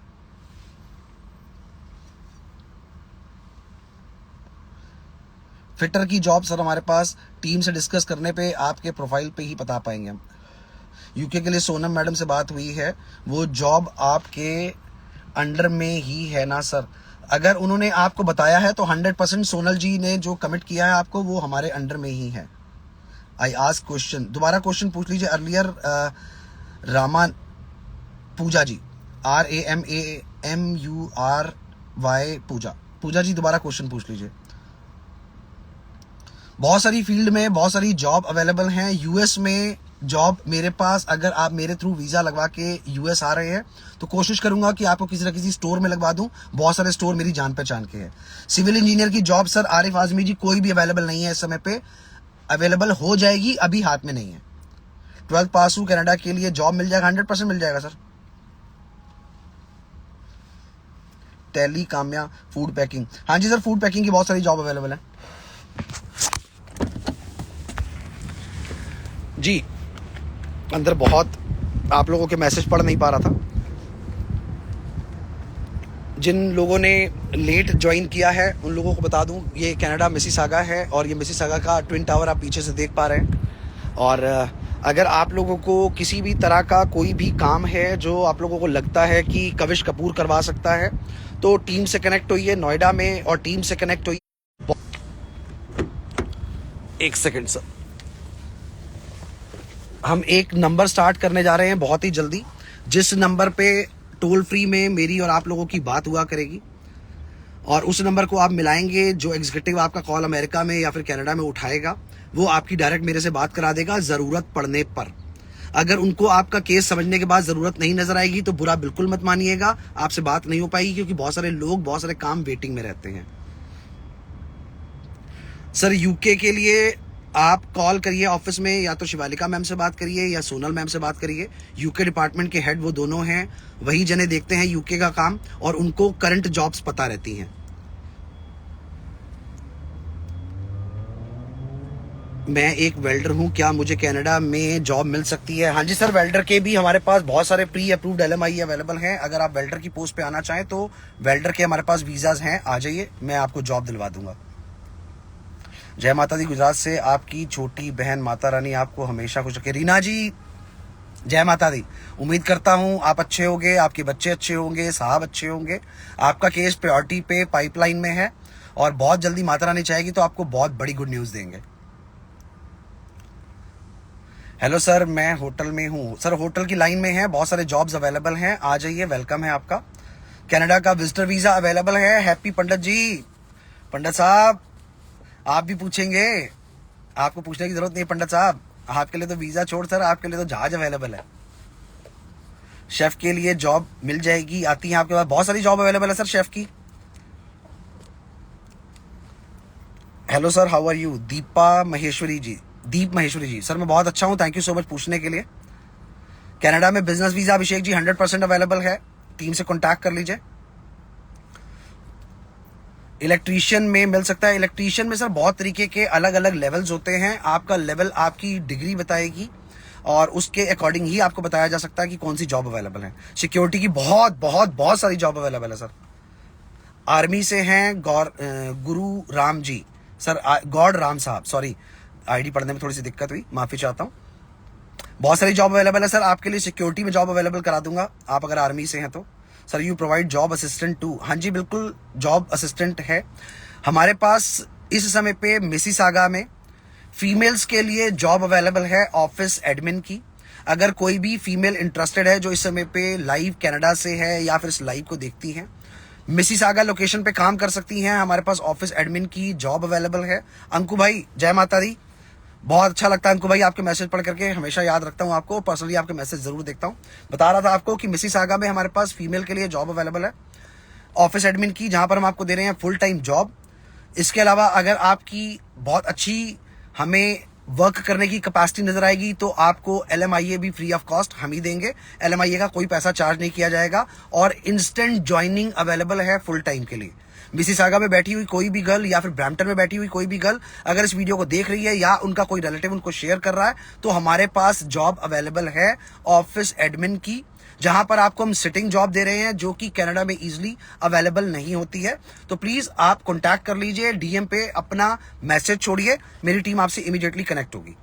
फिटर की जॉब सर हमारे पास टीम से डिस्कस करने पे आपके प्रोफाइल पे ही बता पाएंगे हम। यूके के लिए सोनम मैडम से बात हुई है, वो जॉब आपके अंडर में ही है ना सर? अगर उन्होंने आपको बताया है तो 100% सोनल जी ने जो कमिट किया है आपको वो हमारे अंडर में ही है। आई आस्क क्वेश्चन, दोबारा क्वेश्चन पूछ लीजिए। अर्लियर रामान पूजा जी RAMAMURY पूजा जी दोबारा क्वेश्चन पूछ लीजिए। बहुत सारी फील्ड में बहुत सारी जॉब अवेलेबल हैं। यूएस में जॉब मेरे पास, अगर आप मेरे थ्रू वीजा लगवा के यूएस आ रहे हैं तो कोशिश करूंगा कि आपको किसी न किसी स्टोर में लगवा दूं। बहुत सारे स्टोर मेरी जान पहचान के हैं। सिविल इंजीनियर की जॉब सर आरिफ आजमी जी कोई भी अवेलेबल नहीं है इस समय पे, अवेलेबल हो जाएगी, अभी हाथ में नहीं है। 12th पास हूं, कनाडा के लिए जॉब मिल जाएगा, 100% मिल जाएगा सर। टेली काम्या फूड पैकिंग, हाँ जी सर फूड पैकिंग की बहुत सारी जॉब अवेलेबल है जी। अंदर बहुत आप लोगों के मैसेज पढ़ नहीं पा रहा था। जिन लोगों ने लेट ज्वाइन किया है उन लोगों को बता दूं, ये कनाडा मिसिसागा है और ये मिसिसागा का ट्विन टावर आप पीछे से देख पा रहे हैं। और अगर आप लोगों को किसी भी तरह का कोई भी काम है जो आप लोगों को लगता है कि कविश कपूर करवा सकता है तो टीम से कनेक्ट होइए नोएडा में, और टीम से कनेक्ट होइए। 1 सेकेंड सर, हम एक नंबर स्टार्ट करने जा रहे हैं बहुत ही जल्दी, जिस नंबर पे टोल फ्री में मेरी और आप लोगों की बात हुआ करेगी, और उस नंबर को आप मिलाएंगे। जो एग्जीक्यूटिव आपका कॉल अमेरिका में या फिर कनाडा में उठाएगा वो आपकी डायरेक्ट मेरे से बात करा देगा जरूरत पड़ने पर। अगर उनको आपका केस समझने के बाद जरूरत नहीं नजर आएगी तो बुरा बिल्कुल मत मानिएगा, आपसे बात नहीं हो पाएगी, क्योंकि बहुत सारे लोग बहुत सारे काम वेटिंग में रहते हैं। सर यूके के लिए आप कॉल करिए ऑफिस में, या तो शिवालिका मैम से बात करिए या सोनल मैम से बात करिए। यूके डिपार्टमेंट के हेड वो दोनों हैं, वही जने देखते हैं यूके का काम और उनको करंट जॉब्स पता रहती हैं। मैं एक वेल्डर हूं, क्या मुझे कनाडा में जॉब मिल सकती है? हाँ जी सर, वेल्डर के भी हमारे पास बहुत सारे प्री अप्रूव्ड LMI अवेलेबल हैं। अगर आप वेल्डर की पोस्ट पे आना चाहें तो वेल्डर के हमारे पास वीजाज हैं, आ जाइए, मैं आपको जॉब दिलवा दूंगा। जय माता दी, गुजरात से आपकी छोटी बहन, माता रानी आपको हमेशा खुश रखे। रीना जी, जय माता दी। उम्मीद करता हूं आप अच्छे होंगे, आपके बच्चे अच्छे होंगे, साहब अच्छे होंगे। आपका केस प्रायोरिटी पे पाइपलाइन में है और बहुत जल्दी माता रानी चाहेगी तो आपको बहुत बड़ी गुड न्यूज देंगे। हेलो सर, मैं होटल में हूँ। सर होटल की लाइन में है, बहुत सारे जॉब्स अवेलेबल हैं, आ जाइए, वेलकम है आपका। कनाडा का विजिटर वीजा अवेलेबल है। हैप्पी पंडित जी, पंडित साहब आप भी पूछेंगे, आपको पूछने की जरूरत नहीं पंडित साहब, आपके लिए तो वीजा छोड़ सर, आपके लिए तो जहाज अवेलेबल है। शेफ के लिए जॉब मिल जाएगी, आती है आपके पास, बहुत सारी जॉब अवेलेबल है सर शेफ की। Hello sir, how are you? Deep Maheshwari ji, sir मैं बहुत अच्छा हूं, थैंक यू सो मच पूछने के लिए। कनाडा में business visa Abhishek ji 100% available है, टीम से कॉन्टैक्ट कर लीजिए। इलेक्ट्रीशियन में मिल सकता है। इलेक्ट्रीशियन में सर बहुत तरीके के अलग अलग लेवल्स होते हैं, आपका लेवल आपकी डिग्री बताएगी और उसके अकॉर्डिंग ही आपको बताया जा सकता है कि कौन सी जॉब अवेलेबल है। सिक्योरिटी की बहुत बहुत बहुत सारी जॉब अवेलेबल है सर। आर्मी से हैं गुरु राम जी, सर गॉड राम साहब, सॉरी आईडी पढ़ने में थोड़ी सी दिक्कत हुई, माफी चाहता हूँ। बहुत सारी जॉब अवेलेबल है सर, आपके लिए सिक्योरिटी में जॉब अवेलेबल करा दूंगा, आप अगर आर्मी से हैं तो। Sir you provide job assistant too? हाँ जी बिल्कुल, जॉब असिस्टेंट है हमारे पास। इस समय पे मिसिसागा में फीमेल्स के लिए जॉब अवेलेबल है ऑफिस एडमिन की। अगर कोई भी फीमेल इंटरेस्टेड है जो इस समय पे लाइव कनाडा से है या फिर इस लाइव को देखती हैं, मिसिसागा लोकेशन पे काम कर सकती हैं, हमारे पास ऑफिस एडमिन की जॉब अवेलेबल है। अंकु भाई, जय माता दी, बहुत अच्छा लगता है अंकु भाई आपके मैसेज पढ़ करके, हमेशा याद रखता हूं आपको, पर्सनली आपके मैसेज जरूर देखता हूं। बता रहा था आपको कि मिसिसागा में हमारे पास फीमेल के लिए जॉब अवेलेबल है ऑफिस एडमिन की, जहां पर हम आपको दे रहे हैं फुल टाइम जॉब। इसके अलावा अगर आपकी बहुत अच्छी हमें वर्क करने की कैपेसिटी नजर आएगी तो आपको LMIA भी फ्री ऑफ कॉस्ट हम ही देंगे। LMIA का कोई पैसा चार्ज नहीं किया जाएगा और इंस्टेंट ज्वाइनिंग अवेलेबल है फुल टाइम के लिए। मिसिसागा में बैठी हुई कोई भी गर्ल या फिर ब्रैम्पटन में बैठी हुई कोई भी गर्ल अगर इस वीडियो को देख रही है या उनका कोई रिलेटिव उनको शेयर कर रहा है तो हमारे पास जॉब अवेलेबल है ऑफिस एडमिन की, जहां पर आपको हम सिटिंग जॉब दे रहे हैं जो कि कनाडा में इजीली अवेलेबल नहीं होती है। तो प्लीज आप कांटेक्ट कर लीजिए, DM पे अपना मैसेज छोड़िए, मेरी टीम आपसे इमीडिएटली कनेक्ट होगी।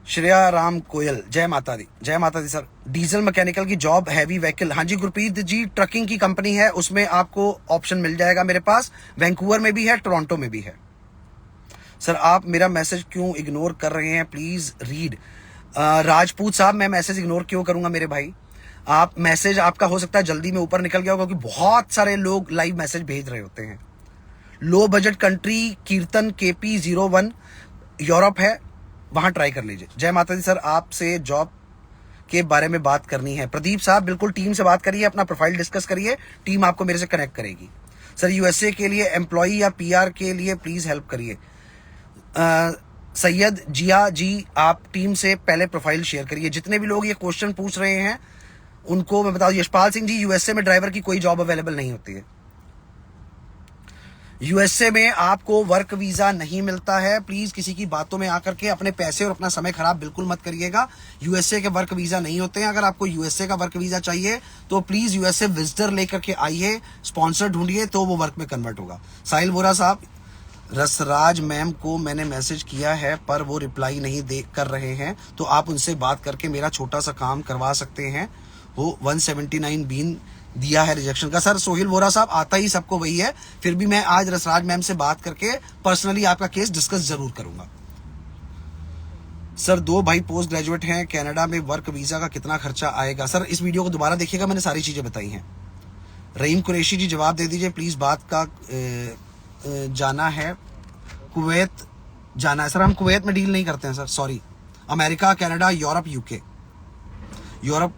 श्रेया राम कोयल, जय माता दी। जय माता दी सर। डीजल मैकेनिकल की जॉब, हैवी व्हीकल, हाँ जी गुरप्रीत जी, ट्रकिंग की कंपनी है, उसमें आपको ऑप्शन मिल जाएगा मेरे पास। वैंकूवर में भी है, टोरंटो में भी है। सर आप मेरा मैसेज क्यों इग्नोर कर रहे हैं, प्लीज रीड। राजपूत साहब, मैं मैसेज इग्नोर क्यों करूंगा मेरे भाई? आप मैसेज आपका हो सकता है जल्दी में ऊपर निकल गया होगा क्योंकि बहुत सारे लोग लाइव मैसेज भेज रहे होते हैं। लो बजट कंट्री कीर्तन KP01 यूरोप है, वहां ट्राई कर लीजिए। जय माता दी सर, आपसे जॉब के बारे में बात करनी है। प्रदीप साहब बिल्कुल टीम से बात करिए, अपना प्रोफाइल डिस्कस करिए, टीम आपको मेरे से कनेक्ट करेगी। सर USA के लिए एम्प्लॉई या PR के लिए प्लीज हेल्प करिए। सैयद जिया जी, आप टीम से पहले प्रोफाइल शेयर करिए। जितने भी लोग ये क्वेश्चन पूछ रहे हैं उनको मैं बता दूं, यशपाल सिंह जी, USA में ड्राइवर की कोई जॉब अवेलेबल नहीं होती है। USA में आपको वर्क वीजा नहीं मिलता है, प्लीज किसी की बातों में आकर के अपने पैसे और अपना समय खराब बिल्कुल मत करिएगा। USA के वर्क वीजा नहीं होते हैं। अगर आपको USA का वर्क वीजा चाहिए तो प्लीज USA विजिटर लेकर के आइए, स्पॉन्सर ढूंढिए तो वो वर्क में कन्वर्ट होगा। साहिल वोरा साहब, रसराज मैम को मैंने मैसेज किया है पर वो रिप्लाई नहीं कर रहे हैं, तो आप उनसे बात करके मेरा छोटा सा काम करवा सकते हैं। वो 179 बीन दिया है रिजेक्शन का। सर सोहिल वोरा साहब, आता ही सबको वही है, फिर भी मैं आज रसराज मैम से बात करके पर्सनली आपका केस डिस्कस जरूर करूंगा। सर 2 भाई पोस्ट ग्रेजुएट हैं, कनाडा में वर्क वीजा का कितना खर्चा आएगा? सर इस वीडियो को दोबारा देखिएगा, मैंने सारी चीजें बताई हैं। रहीम कुरैशी जी, जवाब दे दीजिए प्लीज, बात का जाना है, कुवैत जाना है। सर हम कुवैत में डील नहीं करते हैं sir, sorry. America, Canada, Europe, UK, Europe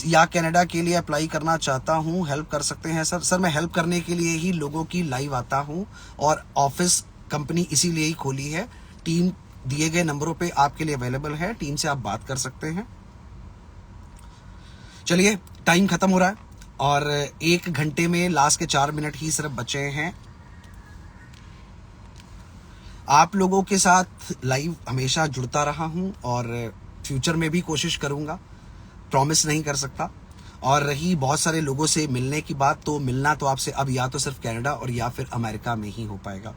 या कनाडा के लिए अप्लाई करना चाहता हूं, हेल्प कर सकते हैं सर? सर मैं हेल्प करने के लिए ही लोगों की लाइव आता हूं और ऑफिस कंपनी इसीलिए ही खोली है। टीम दिए गए नंबरों पे आपके लिए अवेलेबल है, टीम से आप बात कर सकते हैं। चलिए, टाइम खत्म हो रहा है और 1 घंटे में लास्ट के 4 मिनट ही सिर्फ बचे हैं। आप लोगों के साथ लाइव हमेशा जुड़ता रहा हूं और फ्यूचर में भी कोशिश करूंगा, प्रॉमिस नहीं कर सकता। और रही बहुत सारे लोगों से मिलने की बात, तो मिलना तो आपसे अब या तो सिर्फ कनाडा और या फिर अमेरिका में ही हो पाएगा।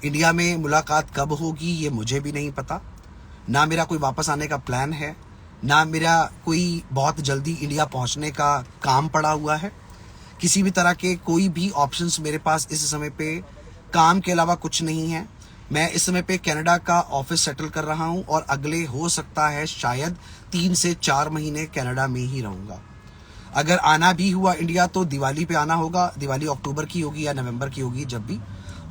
इंडिया में मुलाकात कब होगी ये मुझे भी नहीं पता, ना मेरा कोई वापस आने का प्लान है, ना मेरा कोई बहुत जल्दी इंडिया पहुंचने का काम पड़ा हुआ है। किसी भी तरह के कोई भी ऑप्शंस मेरे पास इस समय पे काम के अलावा कुछ नहीं है। मैं इस समय पे कनाडा का ऑफिस सेटल कर रहा हूं और अगले हो सकता है शायद 3 से 4 महीने कनाडा में ही रहूंगा। अगर आना भी हुआ इंडिया तो दिवाली पे आना होगा, दिवाली अक्टूबर की होगी या नवंबर की होगी, जब भी।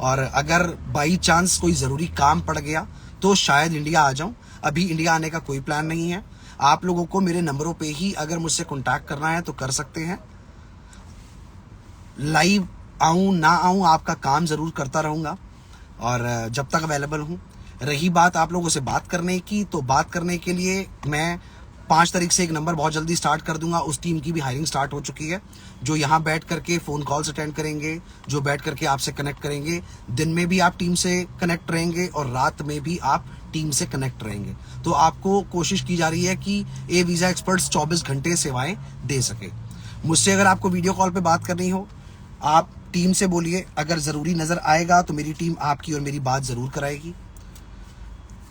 और अगर बाई चांस कोई ज़रूरी काम पड़ गया तो शायद इंडिया आ जाऊं। अभी इंडिया आने का कोई प्लान नहीं है। आप लोगों को मेरे नंबरों पे ही अगर मुझसे कॉन्टैक्ट करना है तो कर सकते हैं। लाइव आऊं ना आऊं आपका काम ज़रूर करता रहूंगा और जब तक अवेलेबल हूं। रही बात आप लोगों से बात करने की, तो बात करने के लिए मैं 5 तारीख से एक नंबर बहुत जल्दी स्टार्ट कर दूंगा। उस टीम की भी हायरिंग स्टार्ट हो चुकी है, जो यहाँ बैठ करके फ़ोन कॉल्स अटेंड करेंगे, जो बैठ करके आपसे कनेक्ट करेंगे। दिन में भी आप टीम से कनेक्ट रहेंगे और रात में भी आप टीम से कनेक्ट रहेंगे। तो आपको कोशिश की जा रही है कि ए वीज़ा एक्सपर्ट्स 24 घंटे सेवाएं दे सके। मुझसे अगर आपको वीडियो कॉल पे बात करनी हो, आप टीम से बोलिए। अगर ज़रूरी नज़र आएगा तो मेरी टीम आपकी और मेरी बात ज़रूर कराएगी।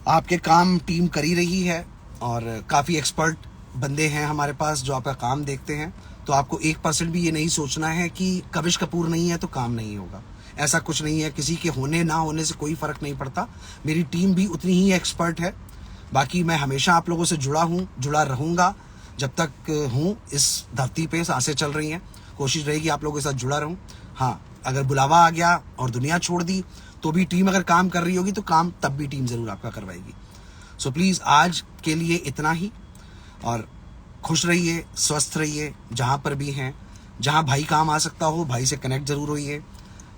आपके काम टीम कर ही रही है और काफ़ी एक्सपर्ट बंदे हैं हमारे पास जो आपका काम देखते हैं। तो आपको 1% भी ये नहीं सोचना है कि कविश कपूर नहीं है तो काम नहीं होगा। ऐसा कुछ नहीं है, किसी के होने ना होने से कोई फ़र्क नहीं पड़ता। मेरी टीम भी उतनी ही एक्सपर्ट है। बाकी मैं हमेशा आप लोगों से जुड़ा हूँ, जुड़ा रहूँगा जब तक हूँ इस धरती पे, सांसें चल रही हैं। कोशिश रहेगी आप लोगों के साथ जुड़ा रहूँ। हाँ, अगर बुलावा आ गया और दुनिया छोड़ दी तो भी टीम अगर काम कर रही होगी तो काम तब भी टीम ज़रूर आपका करवाएगी। सो प्लीज़ आज के लिए इतना ही और खुश रहिए, स्वस्थ रहिए। जहाँ पर भी हैं, जहाँ भाई काम आ सकता हो, भाई से कनेक्ट ज़रूर होइए।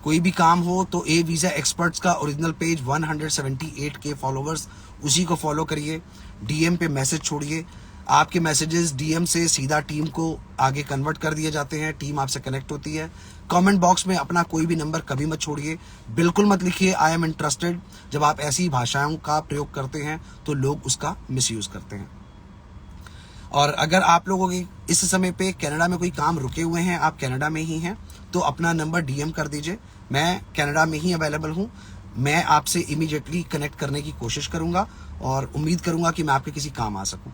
कोई भी काम हो तो ए वीज़ा एक्सपर्ट्स का ओरिजिनल पेज 178K फॉलोवर्स, उसी को फॉलो करिए। DM पे मैसेज छोड़िए। आपके मैसेजेस DM से सीधा टीम को आगे कन्वर्ट कर दिए जाते हैं, टीम आपसे कनेक्ट होती है। कमेंट बॉक्स में अपना कोई भी नंबर कभी मत छोड़िए, बिल्कुल मत लिखिए आई एम इंटरेस्टेड। जब आप ऐसी भाषाओं का प्रयोग करते हैं तो लोग उसका मिसयूज़ करते हैं। और अगर आप लोगों के इस समय पे कनाडा में कोई काम रुके हुए हैं, आप कनाडा में ही हैं, तो अपना नंबर DM कर दीजिए। मैं कनाडा में ही अवेलेबल हूँ। मैं आपसे इमीडिएटली कनेक्ट करने की कोशिश करूँगा और उम्मीद करूँगा कि मैं आपके किसी काम आ सकूँ।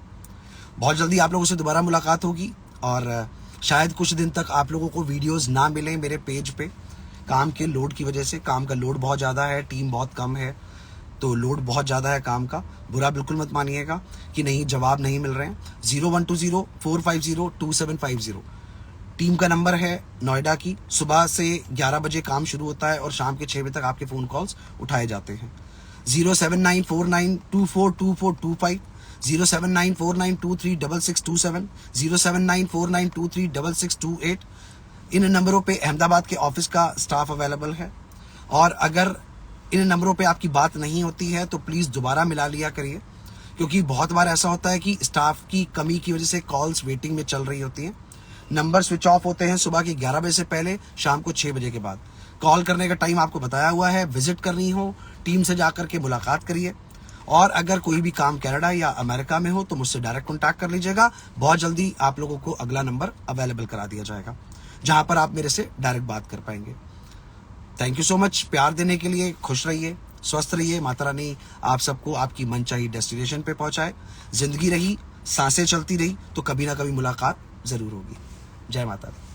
बहुत जल्दी आप लोगों से दोबारा मुलाकात होगी और शायद कुछ दिन तक आप लोगों को वीडियोस ना मिलें मेरे पेज पे, काम के लोड की वजह से। काम का लोड बहुत ज़्यादा है, टीम बहुत कम है, तो लोड बहुत ज़्यादा है काम का। बुरा बिल्कुल मत मानिएगा कि नहीं जवाब नहीं मिल रहे हैं। 0120-450-2750 टीम का नंबर है नोएडा की। सुबह से 11 बजे काम शुरू होता है और शाम के 6 बजे तक आपके फ़ोन कॉल्स उठाए जाते हैं। 07949242425, 07949236627, 07949236628। इन नंबरों पे अहमदाबाद के ऑफिस का स्टाफ अवेलेबल है। और अगर इन नंबरों पे आपकी बात नहीं होती है तो प्लीज़ दोबारा मिला लिया करिए, क्योंकि बहुत बार ऐसा होता है कि स्टाफ की कमी की वजह से कॉल्स वेटिंग में चल रही होती हैं। नंबर स्विच ऑफ होते हैं सुबह के 11 बजे से पहले, शाम को 6 बजे के बाद। कॉल करने का टाइम आपको बताया हुआ है। विजिट करनी हो, टीम से जाकर के मुलाकात करिए। और अगर कोई भी काम कनाडा या अमेरिका में हो तो मुझसे डायरेक्ट कॉन्टैक्ट कर लीजिएगा। बहुत जल्दी आप लोगों को अगला नंबर अवेलेबल करा दिया जाएगा, जहां पर आप मेरे से डायरेक्ट बात कर पाएंगे। थैंक यू सो मच प्यार देने के लिए। खुश रहिए, स्वस्थ रहिए। माता रानी आप सबको आपकी मनचाही डेस्टिनेशन पे पहुंचाए। जिंदगी रही, सांसें चलती रही तो कभी ना कभी मुलाकात जरूर होगी। जय माता दी।